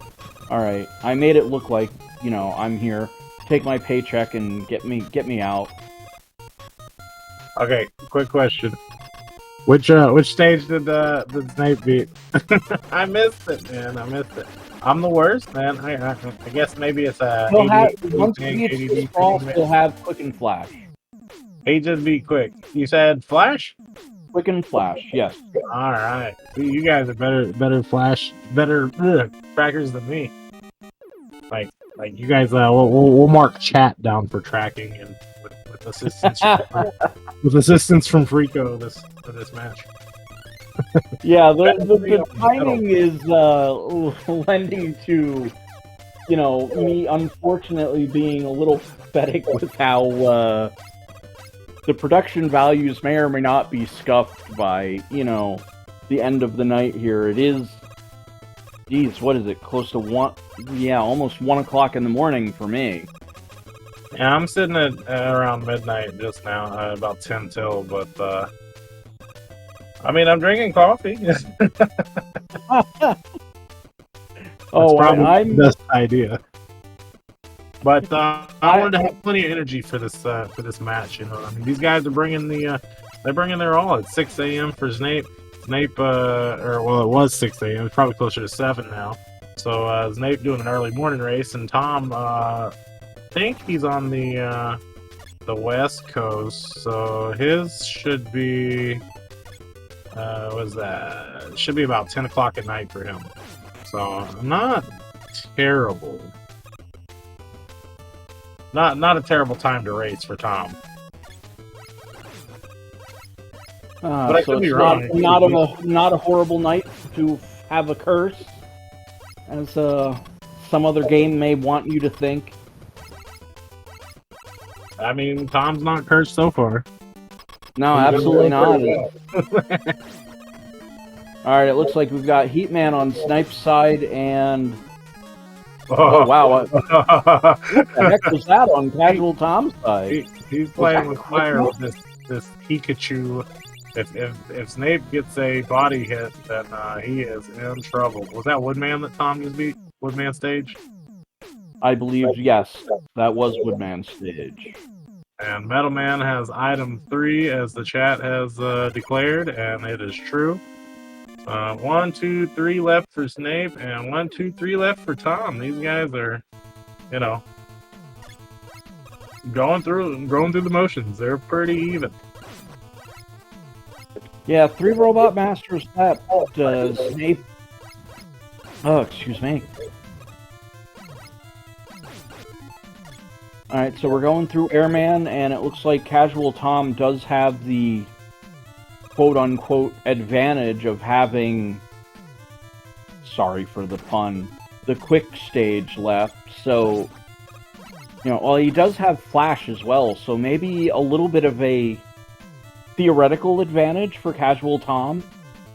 Alright, I made it look like, I'm here. Take my paycheck and get me out. Okay, quick question. Which stage did Zneip beat? I missed it, man. I missed it. I'm the worst, man. I guess maybe it's a. Once he beats this ball, he'll have Quick and Flash. He just be quick. You said Flash? Quick and Flash, yes. All right. You guys are better Flash, better trackers than me. Like you guys, we'll mark chat down for tracking and with assistance with assistance from Frico for this match. Yeah, the timing is lending to, you know, me unfortunately being a little pathetic with how the production values may or may not be scuffed by, you know, the end of the night here. It is, geez, what is it? Close to 1, yeah, almost 1 o'clock in the morning for me. Yeah, I'm sitting at around midnight just now, about 10 till, but I mean, I'm drinking coffee. Oh, I'm the best idea. But I wanted to have plenty of energy for this match. You know, I mean, these guys are bringing they're bringing their all at 6 a.m. for Zneip. Zneip, or well, it was 6 a.m. It's probably closer to 7 now. So Zneip doing an early morning race, and Tom, I think he's on the West Coast, so his should be what's that? It should be about 10 o'clock at night for him. So not terrible. Not a terrible time to race for Tom. But I so could be it's wrong. not a horrible night to have a curse, as some other game may want you to think. I mean, Tom's not cursed so far. No, absolutely not. Alright, it looks like we've got Heatman on Zneip's side, and... Oh, wow. What the heck was that on Casual Tom's side? He's playing with fire with this Pikachu. If Zneip gets a body hit, then he is in trouble. Was that Woodman that Tom just beat? Woodman stage? I believe, yes. That was Woodman stage. And Metal Man has item 3, as the chat has declared, and it is true. 1, 2, 3 left for Zneip, and 1, 2, 3 left for Tom. These guys are, you know, going through the motions. They're pretty even. Yeah, 3 Robot Masters left. Zneip. Oh, excuse me. Alright, so we're going through Airman, and it looks like Casual Tom does have the quote-unquote advantage of having, sorry for the pun, the quick stage left. So, you know, well, he does have Flash as well, so maybe a little bit of a theoretical advantage for Casual Tom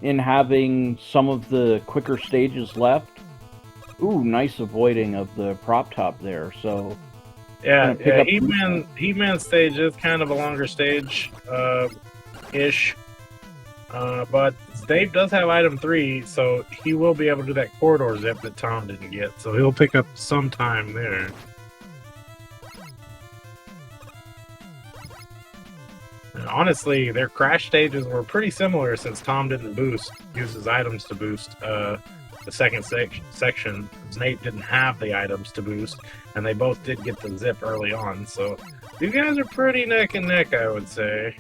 in having some of the quicker stages left. Ooh, nice avoiding of the prop top there, so... Yeah, Heatman stage is kind of a longer stage, ish. But Zneip does have item 3, so he will be able to do that corridor zip that Tom didn't get, so he'll pick up some time there. And honestly, their crash stages were pretty similar since Tom didn't use his items to boost the second section. Zneip didn't have the items to boost, and they both did get the zip early on, so these guys are pretty neck and neck, I would say.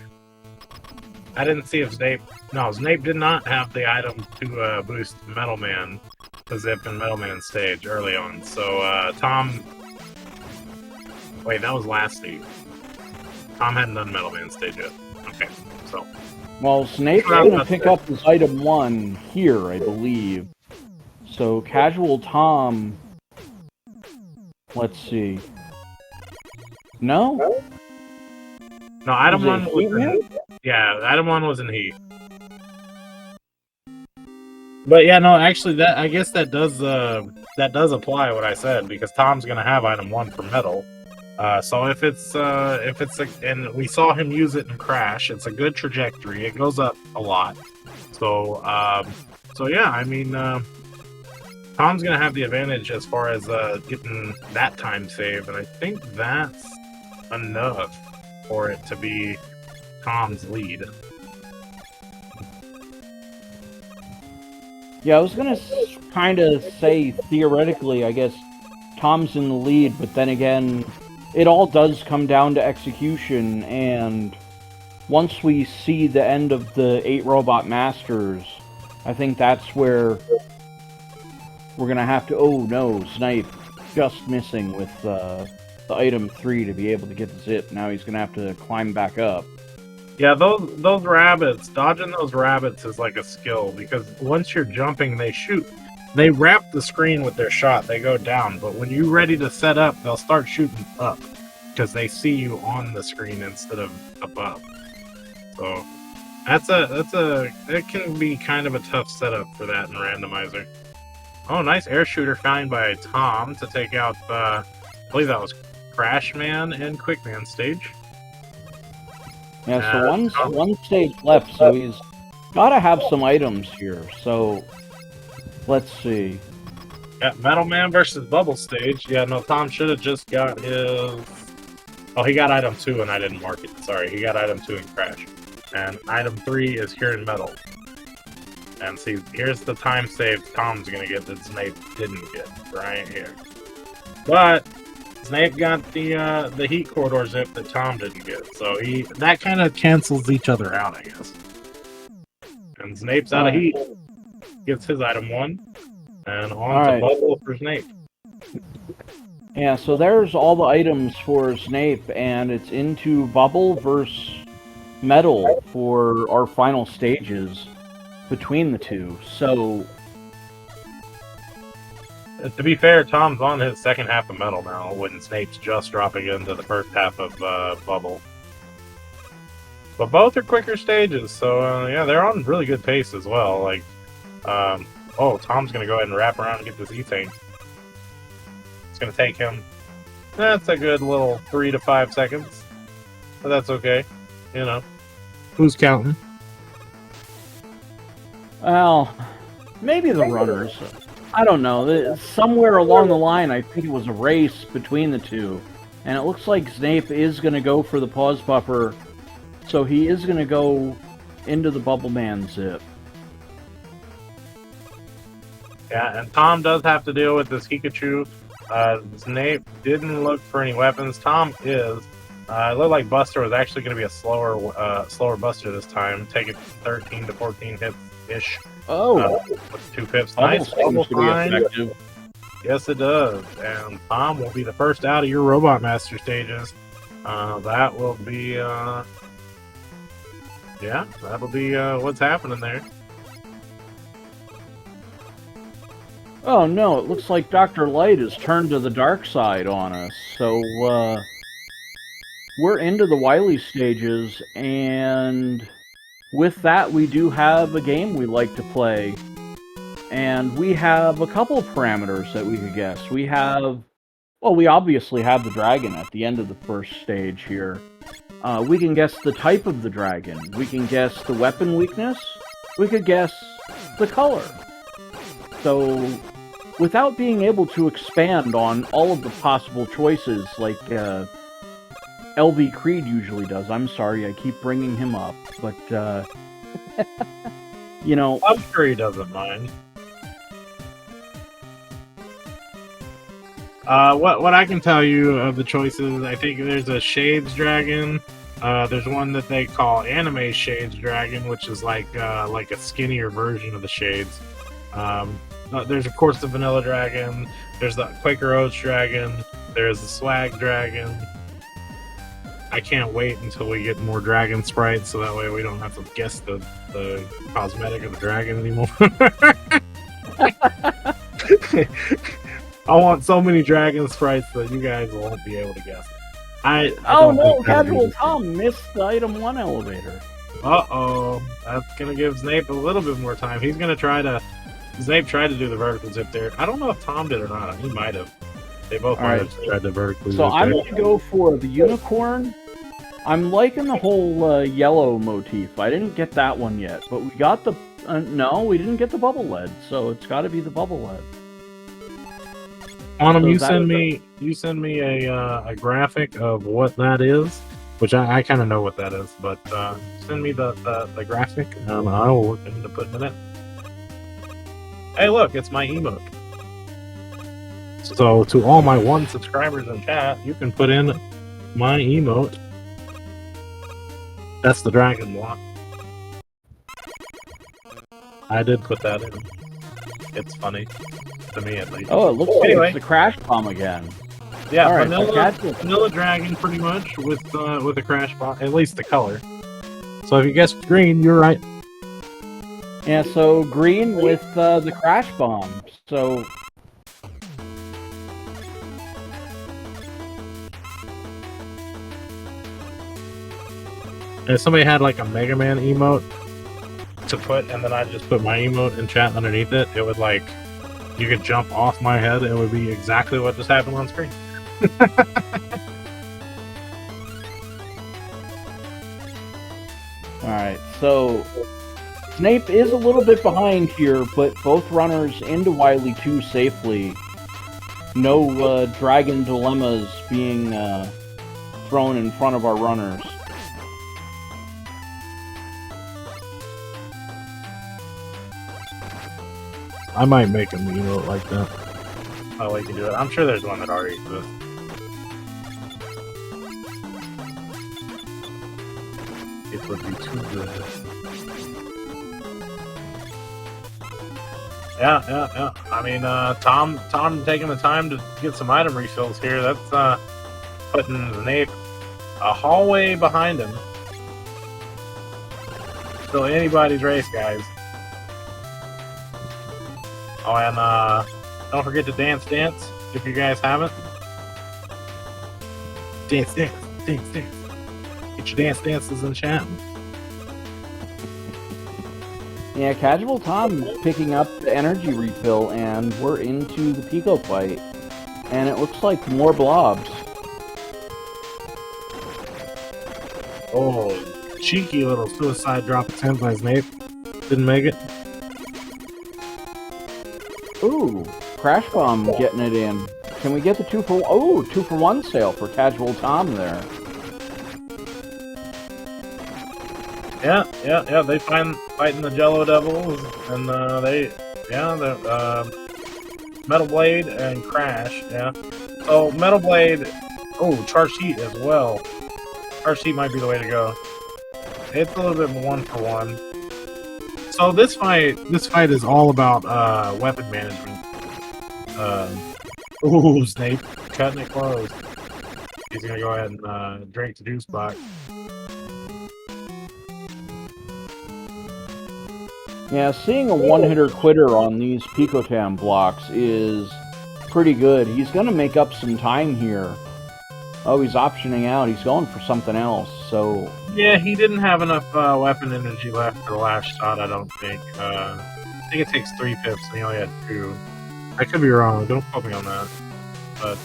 I didn't see if Zneip did not have the item to boost Metal Man, the zip in Metal Man stage early on, so Tom... Wait, that was last stage. Tom hadn't done Metal Man stage yet. Okay, so... Well, Zneip's gonna pick up his item 1 here, I believe. So, Casual Tom... Let's see. No? No, item 1 was in... Yeah, item 1 was in Heat. But yeah, no, actually, I guess that does apply what I said, because Tom's gonna have item 1 for Metal. So if it's and we saw him use it in Crash, it's a good trajectory. It goes up a lot. So yeah, I mean, Tom's gonna have the advantage as far as getting that time save, and I think that's enough for it to be Tom's lead. Yeah, I was gonna kind of say, theoretically, I guess Tom's in the lead, but then again, it all does come down to execution, and once we see the end of the 8 Robot Masters, I think that's where we're going to have to... Oh no, Zneip just missing with the item 3 to be able to get the zip. Now he's going to have to climb back up. Yeah, those rabbits, dodging those rabbits is like a skill, because once you're jumping, they shoot. They wrap the screen with their shot, they go down, but when you're ready to set up, they'll start shooting up, because they see you on the screen instead of above. So it can be kind of a tough setup for that in Randomizer. Oh, nice air shooter found by Tom to take out, I believe that was Crashman and Quickman stage. Yeah, so one stage left, so he's got to have some items here. So let's see. Yeah, Metal Man versus Bubble stage. Yeah, no, Tom should have just got his... Oh, he got item 2 and I didn't mark it. Sorry, he got item 2 in Crash. And item 3 is here in Metal. And see, here's the time save Tom's gonna get that Zneip didn't get, right here. But Zneip got the heat corridor zip that Tom didn't get, so that kind of cancels each other out, I guess. And Zneip's out of heat, gets his item 1, and on to Bubble for Zneip. Yeah, so there's all the items for Zneip, and it's into Bubble versus Metal for our final stages between the two. So to be fair, Tom's on his second half of Metal now, when Zneip's just dropping into the first half of Bubble. But both are quicker stages, so yeah, they're on really good pace as well. Like, oh, Tom's gonna go ahead and wrap around and get this E-Tank. It's gonna take him, that's a good little 3 to 5 seconds, but that's okay, you know. Who's counting? Well, maybe the runners. I don't know. Somewhere along the line, I think it was a race between the two. And it looks like Zneip is going to go for the pause buffer. So he is going to go into the Bubble Man zip. Yeah, and Tom does have to deal with this Pikachu. Zneip didn't look for any weapons. Tom is. It looked like Buster was actually going to be a slower Buster this time, taking 13 to 14 hits-ish. Oh, with 2 pips. Nice bubble find. Yes, it does. And Tom will be the first out of your Robot Master stages. That will be, yeah, that'll be what's happening there. Oh no, it looks like Dr. Light has turned to the dark side on us. So, we're into the Wily stages, and with that, we do have a game we like to play. And we have a couple parameters that we could guess. We have... Well, we obviously have the dragon at the end of the first stage here. We can guess the type of the dragon. We can guess the weapon weakness. We could guess the color. So, without being able to expand on all of the possible choices, like LV Creed usually does. I'm sorry, I keep bringing him up, but, you know... I'm sure he doesn't mind. What I can tell you of the choices, I think there's a Shades Dragon. There's one that they call Anime Shades Dragon, which is like a skinnier version of the Shades. There's, of course, the Vanilla Dragon. There's the Quaker Oats Dragon. There's the Swag Dragon. I can't wait until we get more dragon sprites, so that way we don't have to guess the cosmetic of the dragon anymore. I want so many dragon sprites that you guys won't be able to guess. Oh no, Casual Tom missed the item 1 elevator. Uh-oh. That's going to give Zneip a little bit more time. He's going to try to... Zneip tried to do the vertical zip there. I don't know if Tom did or not. He might have. They both might have tried to vertically zip. So I'm going to go for the unicorn. I'm liking the whole yellow motif. I didn't get that one yet, but we got the... no, we didn't get the bubble lead, so it's got to be the bubble lead. Autumn, so you send me a graphic of what that is, which I kind of know what that is, but send me the graphic, and I will look into putting it in. Hey, look, it's my emote. So to all my 1 subscribers in chat, you can put in my emote. That's the dragon block. I did put that in. It's funny. To me, at least. Oh, it looks Anyway. like it's the crash bomb again. Yeah, All right, vanilla dragon, pretty much, with a crash bomb. At least the color. So if you guessed green, you're right. Yeah, so green with the crash bomb. So And if somebody had like a Mega Man emote to put, and then I just put my emote in chat underneath it, it would like, you could jump off my head, it would be exactly what just happened on screen. Alright, so Zneip is a little bit behind here, but both runners into Wily 2 safely. No dragon dilemmas being thrown in front of our runners. I might make a emote like that. Oh, we can do it. I'm sure there's one that already exists. It would be too good. Yeah. I mean, Tom taking the time to get some item refills here. That's putting Zneip a hallway behind him. Still anybody's race, guys. Oh, and don't forget to dance if you guys haven't. Dance. Get your dances in chat. Yeah, Casual Tom picking up the energy refill, and we're into the Pico fight. And it looks like more blobs. Oh, cheeky little suicide drop attempt by Zneip. Didn't make it. Ooh, Crash Bomb getting it in. Can we get the 2-for-1 sale for Casual Tom there? Yeah. They fighting the Jello Devils, and Metal Blade and Crash. Yeah. So Metal Blade. Oh, Charged Heat as well. Charged Heat might be the way to go. It's a little bit 1-for-1. So this fight is all about weapon management. Ooh, Zneip cutting it close. He's gonna go ahead and drink the juice box. Yeah, seeing a one-hitter quitter on these Picotam blocks is pretty good. He's gonna make up some time here. Oh, he's optioning out. He's going for something else, so... Yeah, he didn't have enough weapon energy left for the last shot, I don't think. I think it takes 3 pips, and he only had 2. I could be wrong, don't quote me on that. But,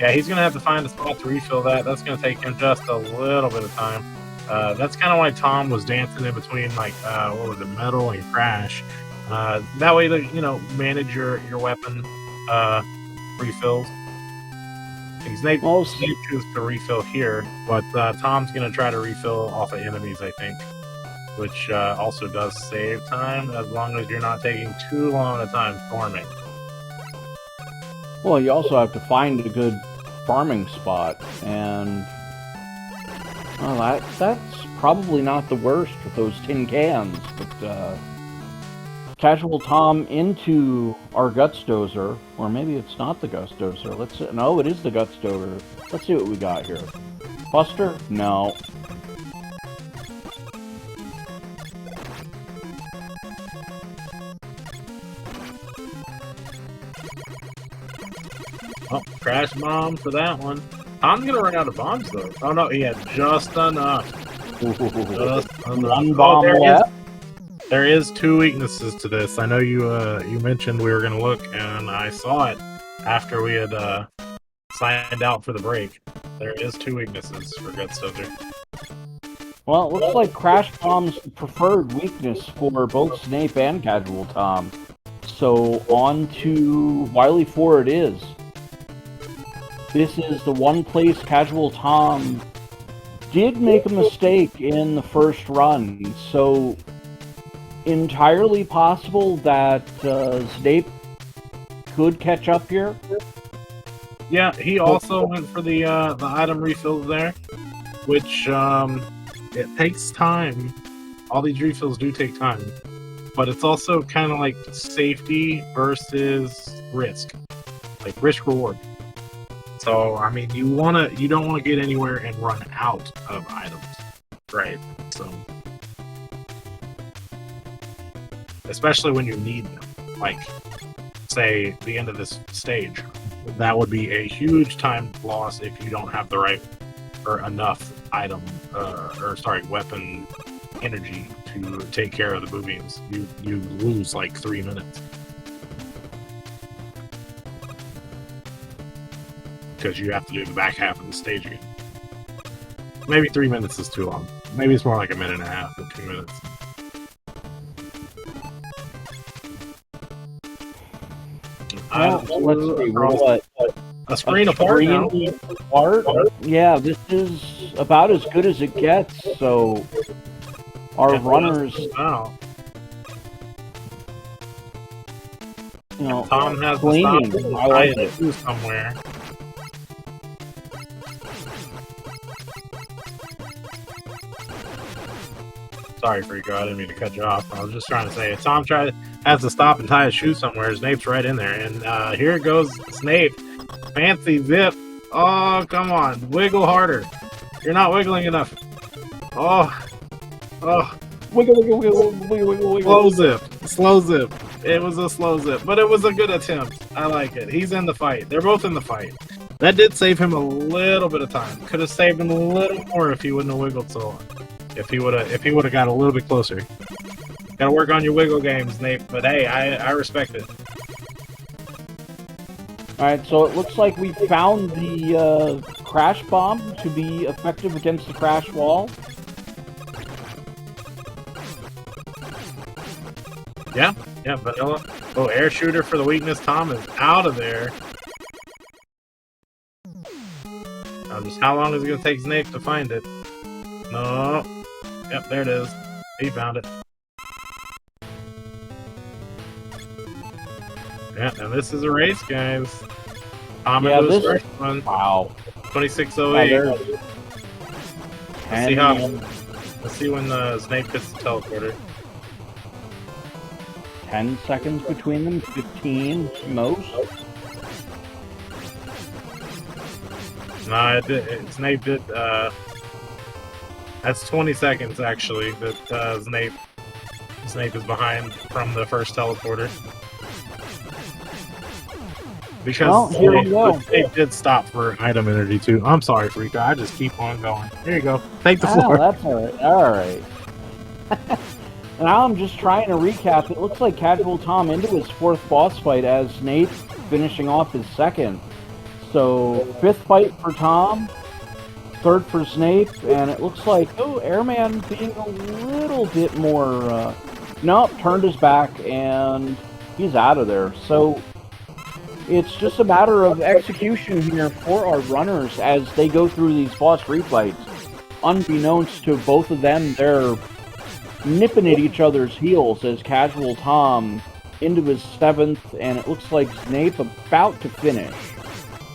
yeah, he's going to have to find a spot to refill that. That's going to take him just a little bit of time. That's kind of why Tom was dancing in between, like, what was it, Metal and Crash. That way, manage your weapon refills. Zneip chooses to refill here, but Tom's going to try to refill off of enemies, I think, which also does save time, as long as you're not taking too long a time farming. Well, you also have to find a good farming spot, and well, that's probably not the worst with those tin cans, but Casual Tom into our Guts Dozer, or maybe it's not the Guts Dozer. No, it is the Guts Dozer. Let's see what we got here. Buster? No. Oh, Crash Bomb for that one. Tom's gonna run out of bombs though. Oh no, he had just enough. One bomb left. There is 2 weaknesses to this. I know you mentioned we were going to look, and I saw it after we had signed out for the break. There is 2 weaknesses for Guts Dozer. Well, it looks like Crash Bomb's the preferred weakness for both Zneip and Casual Tom. So on to Wily 4 it is. This is the one place Casual Tom did make a mistake in the first run, so entirely possible that Zneip could catch up here. Yeah, he also went for the item refills there, which it takes time. All these refills do take time, but it's also kind of like safety versus risk, like risk reward. So I mean, you don't want to get anywhere and run out of items, right? So especially when you need them, like say the end of this stage, that would be a huge time loss if you don't have the right or enough item weapon energy to take care of the moonbeams. You lose like 3 minutes because you have to do the back half of the stage again. Maybe 3 minutes is too long. Maybe it's more like a minute and a half or 2 minutes. Well, let's see. What? A screen apart now. Yeah, this is about as good as it gets. So our runners, wow. you know, Tom has cleaning. to stop I like it. somewhere. Sorry, Freako, I didn't mean to cut you off. I was just trying to say, Tom has to stop and tie his shoe somewhere. Zneip's right in there, and here goes Zneip. Fancy zip. Oh, come on, wiggle harder. You're not wiggling enough. Oh, Wiggle, wiggle, wiggle, wiggle, wiggle, wiggle. slow zip. It was a slow zip, but it was a good attempt. I like it. He's in the fight. They're both in the fight. That did save him a little bit of time. Could have saved him a little more if he wouldn't have wiggled so long. If he would have got a little bit closer. Gotta work on your wiggle games, Zneip. But hey, I respect it. Alright, so it looks like we found the crash bomb to be effective against the crash wall. Yeah, vanilla. Oh, air shooter for the weakness. Tom is out of there. Just how long is it gonna take Zneip to find it? No. Yep, there it is. He found it. Yeah, and this is a race, guys. Tom into his first one. Wow. 26:08. Let's see when the Zneip hits the teleporter. 10 seconds between them, 15 most. No, Zneip did. That's 20 seconds actually that Zneip is behind from the first teleporter. Because Zneip did stop for item energy too. I'm sorry, Freako. I just keep on going. Here you go. Take the floor. That's alright. Alright. Now I'm just trying to recap. It looks like Casual Tom into his fourth boss fight as Zneip finishing off his second. So, fifth fight for Tom, third for Zneip, and it looks like, Airman being a little bit more, nope, turned his back, and he's out of there. So, it's just a matter of execution here for our runners as they go through these boss refights. Unbeknownst to both of them, they're nipping at each other's heels as Casual Tom into his seventh, and it looks like Zneip about to finish.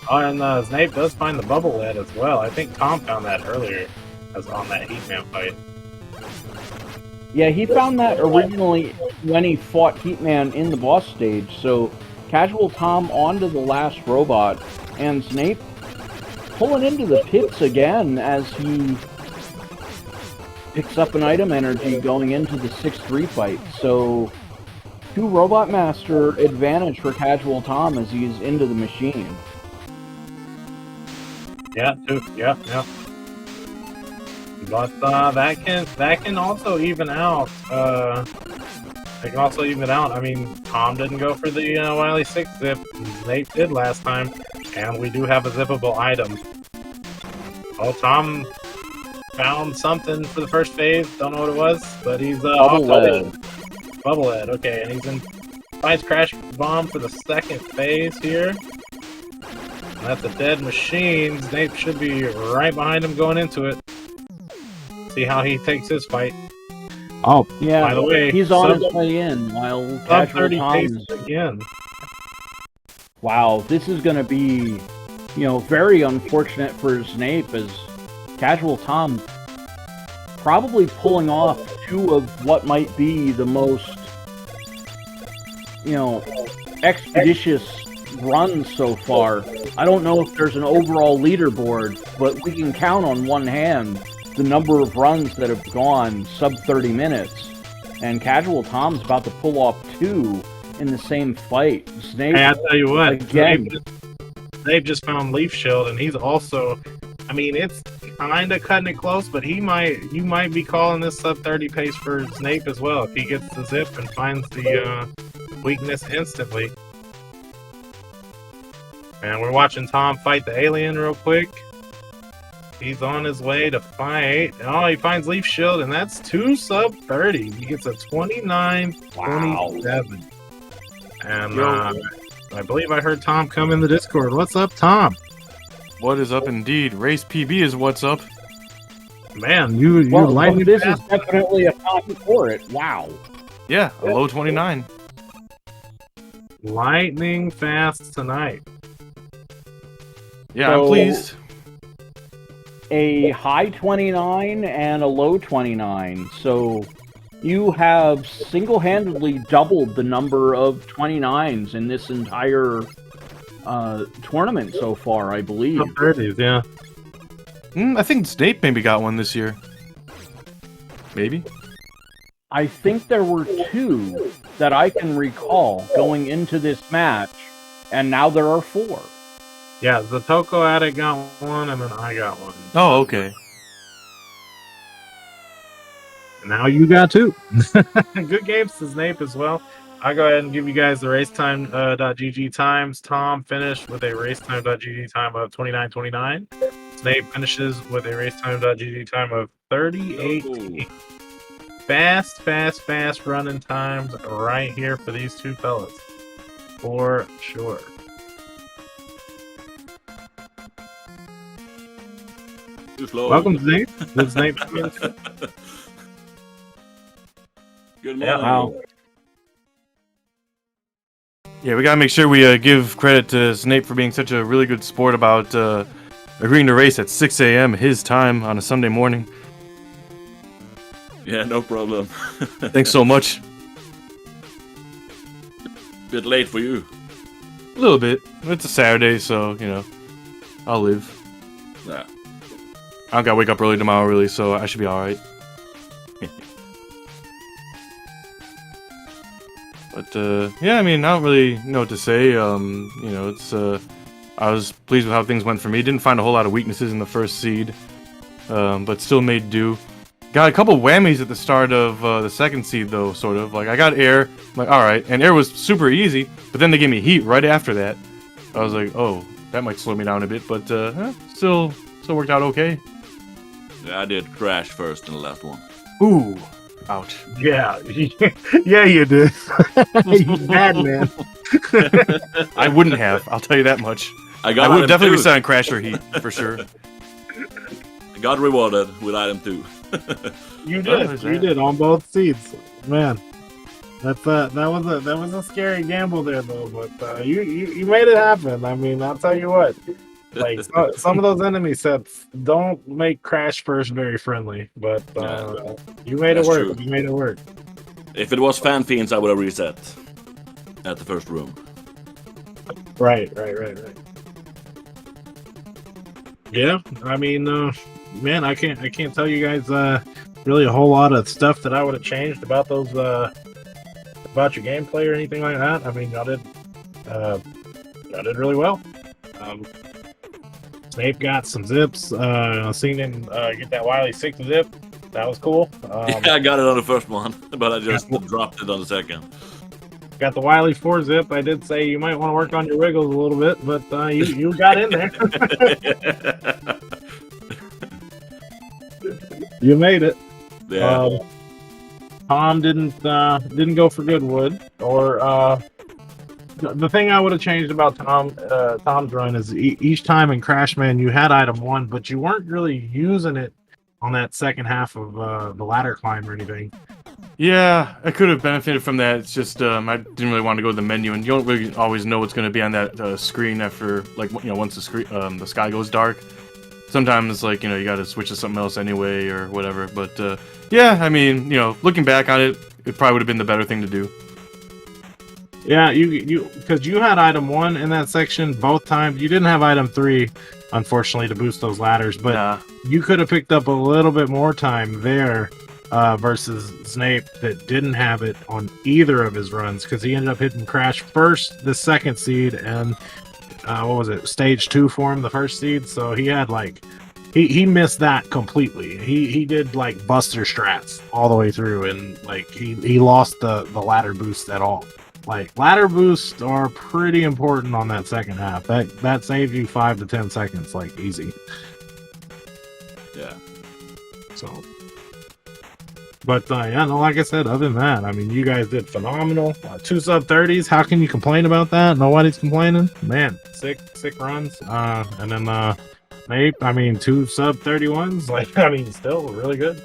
Oh, and Zneip does find the bubble lead as well. I think Tom found that earlier as on that Heatman fight. Yeah, he found that originally when he fought Heatman in the boss stage. So, Casual Tom onto the last robot, and Zneip pulling into the pits again as he picks up an item energy going into the 6th fight. So, 2 Robot Master advantage for Casual Tom as he's into the machine. Yeah, but that can also even out. They can also even out. I mean, Tom didn't go for the Wily 6 zip. Zneip did last time, and we do have a zippable item. Oh, Tom found something for the first phase. Don't know what it was, but he's Bubble lead. Okay, and he's in finds Crash Bomb for the second phase here. That's a dead machine. Zneip should be right behind him going into it. See how he takes his fight. Oh, yeah. By the way, he's on his way in while Casual Tom is again. Wow, this is going to be, very unfortunate for Zneip, as Casual Tom probably pulling off two of what might be the most, expeditious runs so far. I don't know if there's an overall leaderboard, but we can count on one hand the number of runs that have gone sub 30 minutes. And Casual Tom's about to pull off two in the same fight. Zneip, hey, I tell you what, again, they've just found Leaf Shield, and he's also, I mean, it's kind of cutting it close, but you might be calling this sub 30 pace for Zneip as well if he gets the zip and finds the weakness instantly. And we're watching Tom fight the alien real quick. He's on his way to fight. Oh, he finds Leaf Shield, and that's 2 sub 30. He gets a 29-27. And I believe I heard Tom come in the Discord. What's up, Tom? What is up indeed? Race PB is what's up. Man, you lightning this fast. is definitely a time for it. Wow. Yeah, a low 29. Lightning fast tonight. Yeah, So, I'm pleased. A high 29 and a low 29. So you have single-handedly doubled the number of 29s in this entire tournament so far, I believe. Sub 30s, yeah. I think Zneip maybe got one this year. Maybe. I think there were 2 that I can recall going into this match, and now there are 4. Yeah, the Toko Addict got one, and then I got one. Oh, okay. And now you got 2. Good games to Zneip as well. I'll go ahead and give you guys the racetime.gg times. Tom finished with a racetime.gg time of 29:29. Zneip finishes with a racetime.gg time of 38. Fast running times right here for these two fellas. For sure. Too slow. Welcome, Zneip. Good Zneip. Good morning. Yeah, wow. Yeah, we gotta make sure we give credit to Zneip for being such a really good sport about agreeing to race at 6 a.m. his time on a Sunday morning. Yeah, no problem. Thanks so much. Bit late for you. A little bit. It's a Saturday, so, I'll live. Yeah. I don't gotta wake up early tomorrow, really, so I should be alright. But, yeah, I mean, I don't really know what to say. It's, I was pleased with how things went for me. Didn't find a whole lot of weaknesses in the first seed, but still made do. Got a couple whammies at the start of the second seed, though, sort of. Like, I got air, I'm like, alright, and air was super easy, but then they gave me heat right after that. I was like, oh, that might slow me down a bit, but, still worked out okay. Yeah, I did crash first in the last one. Ooh, ouch. Yeah, yeah, you did. You bad man. I wouldn't have, I'll tell you that much. I I would definitely be be selling Crasher Heat, for sure. I got rewarded with item 2. You Oh, did. You did on both seats, man. That was a scary gamble there, though. But you made it happen. I mean, I'll tell you what. Like some of those enemy sets don't make Crash First very friendly, but you made it That's work. true. You made it work. If it was Fan Fiends, I would have reset at the first room. Right. Yeah, I mean, man, I can't tell you guys really a whole lot of stuff that I would have changed about those about your gameplay or anything like that. I mean, y'all did really well. Zneip got some zips. Seen him get that Wily 6 zip. That was cool. Yeah, I got it on the first one, but I just dropped it on the second. Got the Wily 4 zip. I did say you might want to work on your wiggles a little bit, but you got in there. You made it. Yeah. Tom didn't go for Goodwood, or the thing I would have changed about Tom's run is each time in Crashman you had item 1, but you weren't really using it on that second half of the ladder climb or anything. Yeah, I could have benefited from that. It's just I didn't really want to go to the menu, and you don't really always know what's going to be on that screen after, like, once the screen the sky goes dark. Sometimes, like, you got to switch to something else anyway or whatever. But yeah, I mean, looking back on it, it probably would have been the better thing to do. Yeah, because you had item 1 in that section both times. You didn't have item 3, unfortunately, to boost those ladders, but you could have picked up a little bit more time there versus Zneip that didn't have it on either of his runs, because he ended up hitting Crash first, the second seed, and what was it, stage 2 for him, the first seed. So he had like he missed that completely. He did like Buster strats all the way through, and like he lost the ladder boost at all. Like, ladder boosts are pretty important on that second half. That saves you 5 to 10 seconds, like, easy. Yeah. So, but yeah, no, like I said, other than that, I mean, you guys did phenomenal. 2 sub-30s, how can you complain about that? Nobody's complaining. Man, sick runs. And then Zneip, I mean, 2 sub-31s. Like, I mean, still really good.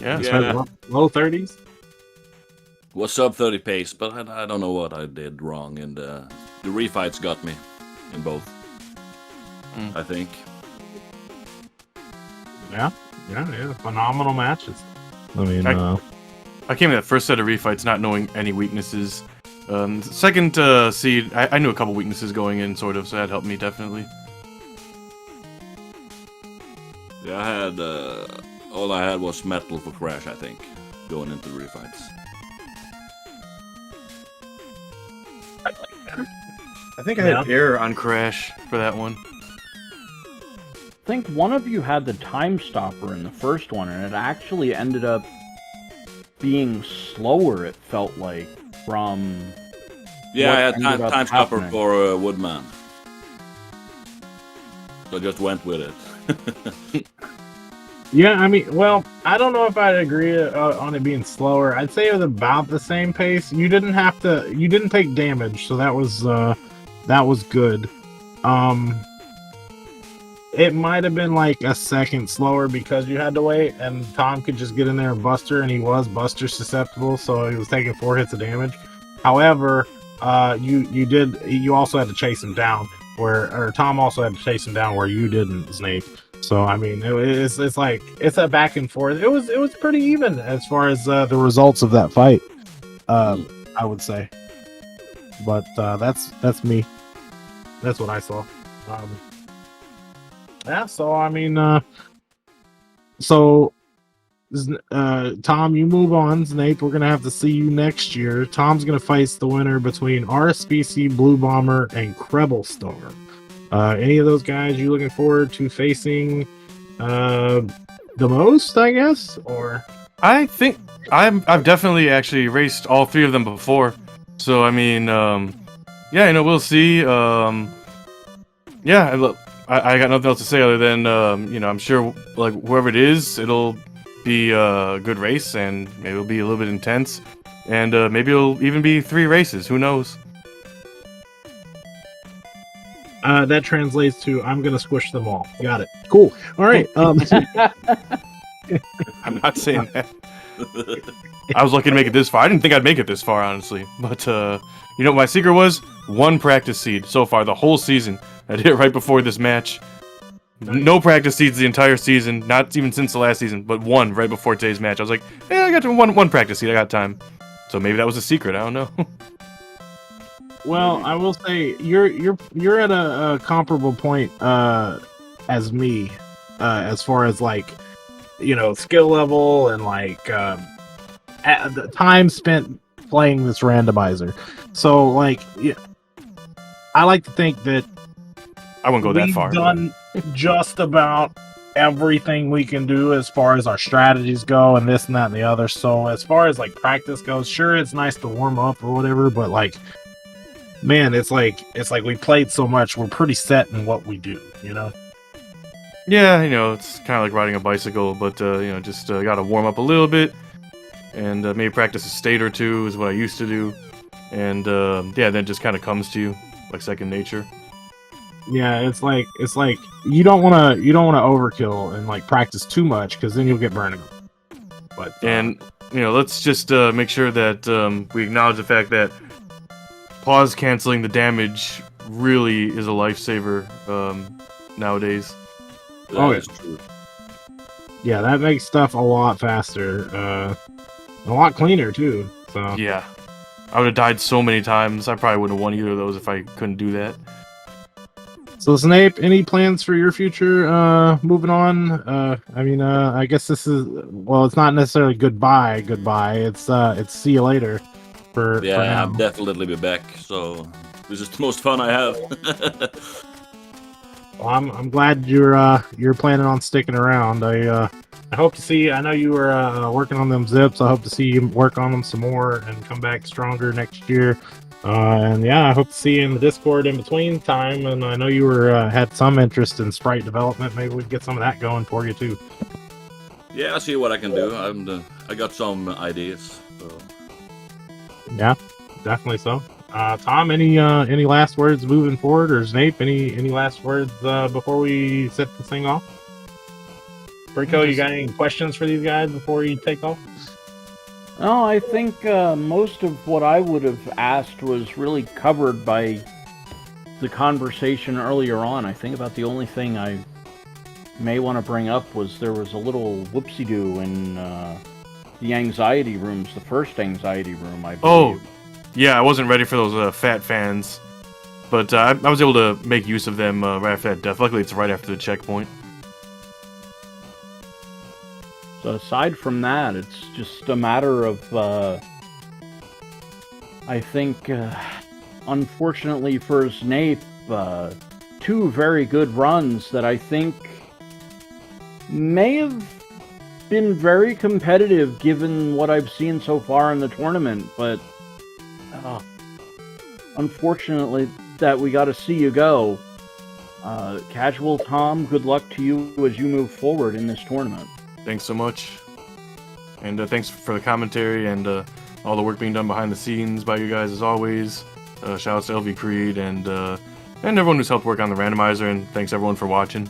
Yeah. Low 30s. Was sub 30 pace, but I don't know what I did wrong, and the refights got me in both. I think. Yeah, phenomenal matches. I mean, I came in that first set of refights not knowing any weaknesses. Second seed, I knew a couple weaknesses going in, sort of, so that helped me definitely. Yeah, I had all I had was metal for Crash, I think, going into the refights. I think I had air on Crash for that one. I think one of you had the time stopper in the first one, and it actually ended up being slower, it felt like, from... Yeah, I had time stopper for Woodman. So I just went with it. Yeah, I mean, well, I don't know if I'd agree on it being slower. I'd say it was about the same pace. You didn't take damage, so that was good. It might have been like a second slower because you had to wait, and Tom could just get in there and Buster, and he was Buster susceptible, so he was taking 4 hits of damage. However, you also had to chase him down, or Tom also had to chase him down where you didn't, Zneip. So I mean, it's like it's a back and forth. It was pretty even as far as the results of that fight. I would say, but that's me. That's what I saw. Yeah. So I mean, Tom, you move on. Zneip, we're gonna have to see you next year. Tom's gonna face the winner between RSBC, Blue Bomber, and Krebel Star. Any of those guys you looking forward to facing the most, I guess? Or I think I've definitely actually raced all 3 of them before. So I mean, yeah, we'll see. Yeah, look, I got nothing else to say other than I'm sure like whoever it is, it'll be a good race, and maybe it'll be a little bit intense, and maybe it'll even be 3 races. Who knows? that translates to I'm gonna squish them all. Got it. Cool. All right. I'm not saying that. I was lucky to make it this far. I didn't think I'd make it this far, honestly. But you know what my secret was? 1 practice seed so far, the whole season. I did it right before this match. No practice seeds the entire season, not even since the last season, but 1 right before today's match. I was like, yeah, I got one practice seed. I got time. So maybe that was a secret. I don't know. Well, I will say you're at a comparable point as me, as far as like skill level and like the time spent playing this randomizer. So like, yeah, I like to think that I wouldn't go that far. We've done just about everything we can do as far as our strategies go, and this and that and the other. So as far as like practice goes, sure, it's nice to warm up or whatever, but like, man, it's like we played so much, we're pretty set in what we do, Yeah, it's kind of like riding a bicycle, but just gotta warm up a little bit, and maybe practice a state or 2 is what I used to do, and yeah, then it just kind of comes to you like second nature. Yeah, it's like you don't want to overkill and like practice too much, because then you'll get burned. But and let's just make sure that we acknowledge the fact that pause canceling the damage really is a lifesaver nowadays. Oh, That is true. Yeah, that makes stuff a lot faster. A lot cleaner, too. So Yeah. I would have died so many times. I probably wouldn't have won either of those if I couldn't do that. So Zneip, any plans for your future moving on? I guess this is, well, it's not necessarily goodbye. It's see you later for Yeah, now. I'll definitely be back. So this is the most fun I have. Well, I'm glad you're planning on sticking around. I hope to see. I know you were working on them zips. I hope to see you work on them some more and come back stronger next year. And yeah, I hope to see you in the Discord in between time. And I know you were had some interest in sprite development. Maybe we can get some of that going for you too. Yeah, I'll see what I can do. I got some ideas. So. Yeah, definitely so. Tom, any last words moving forward, or Zneip, any last words before we set this thing off? Rico, you got any questions for these guys before you take off? No, I think most of what I would have asked was really covered by the conversation earlier on. I think about the only thing I may want to bring up was there was a little whoopsie-doo in the anxiety rooms, the first anxiety room, I believe. Oh, yeah, I wasn't ready for those fat fans. But I was able to make use of them right after that death. Luckily, it's right after the checkpoint. So aside from that, it's just a matter of, I think, unfortunately for Zneip, two very good runs that I think may have been very competitive given what I've seen so far in the tournament, but unfortunately that we got to see you go. Casual Tom, good luck to you as you move forward in this tournament. Thanks so much. And thanks for the commentary and all the work being done behind the scenes by you guys as always. Shout outs to LV Creed and everyone who's helped work on the randomizer, and thanks everyone for watching.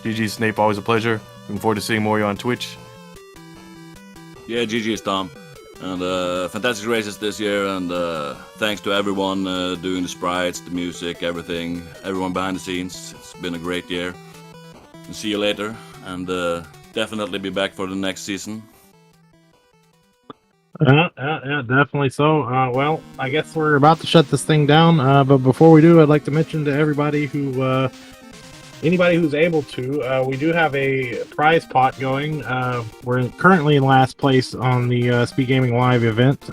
GG Zneip, always a pleasure. Looking forward to seeing more of you on Twitch. Yeah, GG's Tom. And fantastic races this year, and thanks to everyone doing the sprites, the music, everything, everyone behind the scenes. It's been a great year. And see you later, and definitely be back for the next season. Yeah, definitely so. Well, I guess we're about to shut this thing down, but before we do, I'd like to mention to everybody who, anybody who's able to, we do have a prize pot going. We're currently in last place on the Speedgaming Live event,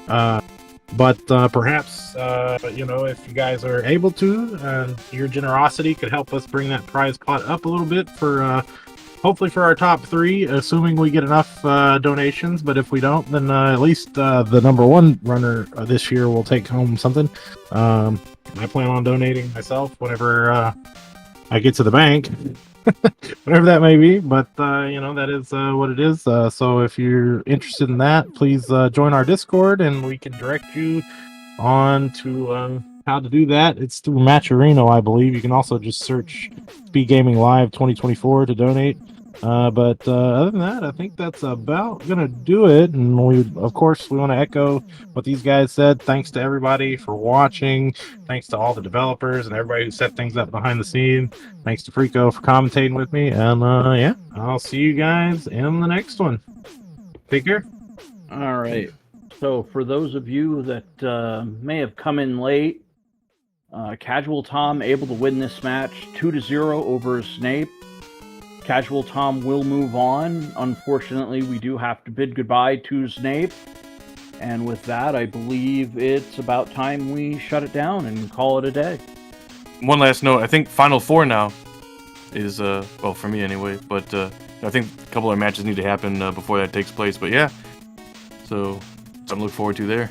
but perhaps, if you guys are able to, your generosity could help us bring that prize pot up a little bit for, hopefully for our top 3, assuming we get enough donations. But if we don't, then at least the number 1 runner this year will take home something. I plan on donating myself whenever I get to the bank, whatever that may be. But that is what it is. So if you're interested in that, please join our Discord, and we can direct you on to how to do that. It's through Matcherino, I believe. You can also just search Speedgaming Live 2024 to donate. But other than that, I think that's about gonna do it. And of course, we want to echo what these guys said. Thanks to everybody for watching. Thanks to all the developers and everybody who set things up behind the scene. Thanks to Frico for commentating with me. And yeah, I'll see you guys in the next one. Take care. All right. So for those of you that may have come in late, Casual Tom able to win this match 2-0 over Zneip. Casual Tom will move on. Unfortunately, we do have to bid goodbye to Zneip. And with that, I believe it's about time we shut it down and call it a day. One last note, I think Final 4 now is, well, for me anyway, but I think a couple of matches need to happen before that takes place. But yeah, so something to look forward to there.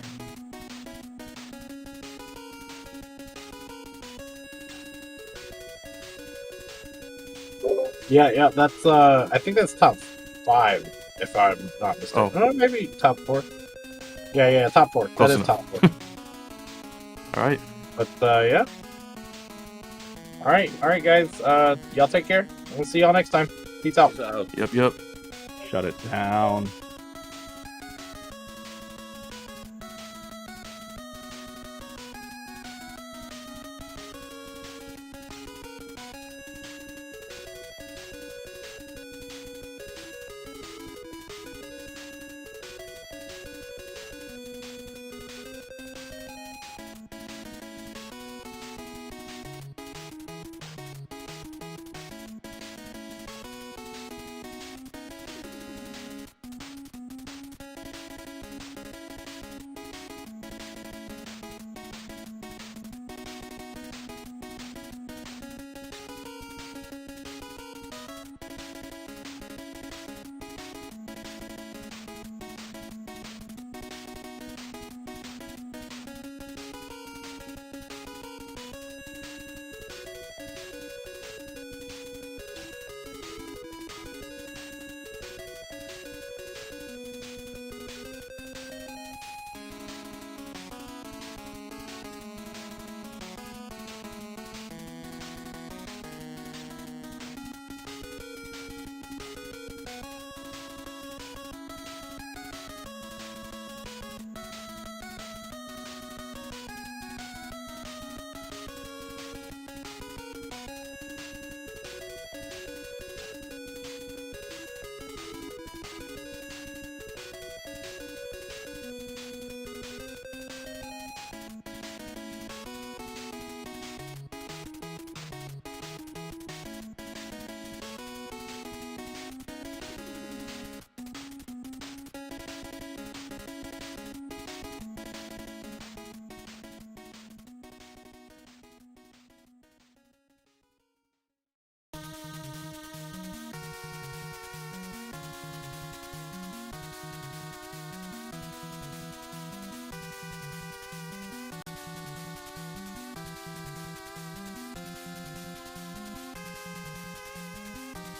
Yeah, that's I think that's top 5, if I'm not mistaken. Oh. Maybe top 4. Yeah, top 4. Close That is enough. top 4. All right. But yeah. All right, guys. Y'all take care. We'll see y'all next time. Peace out. Peace out. Yep. Shut it down.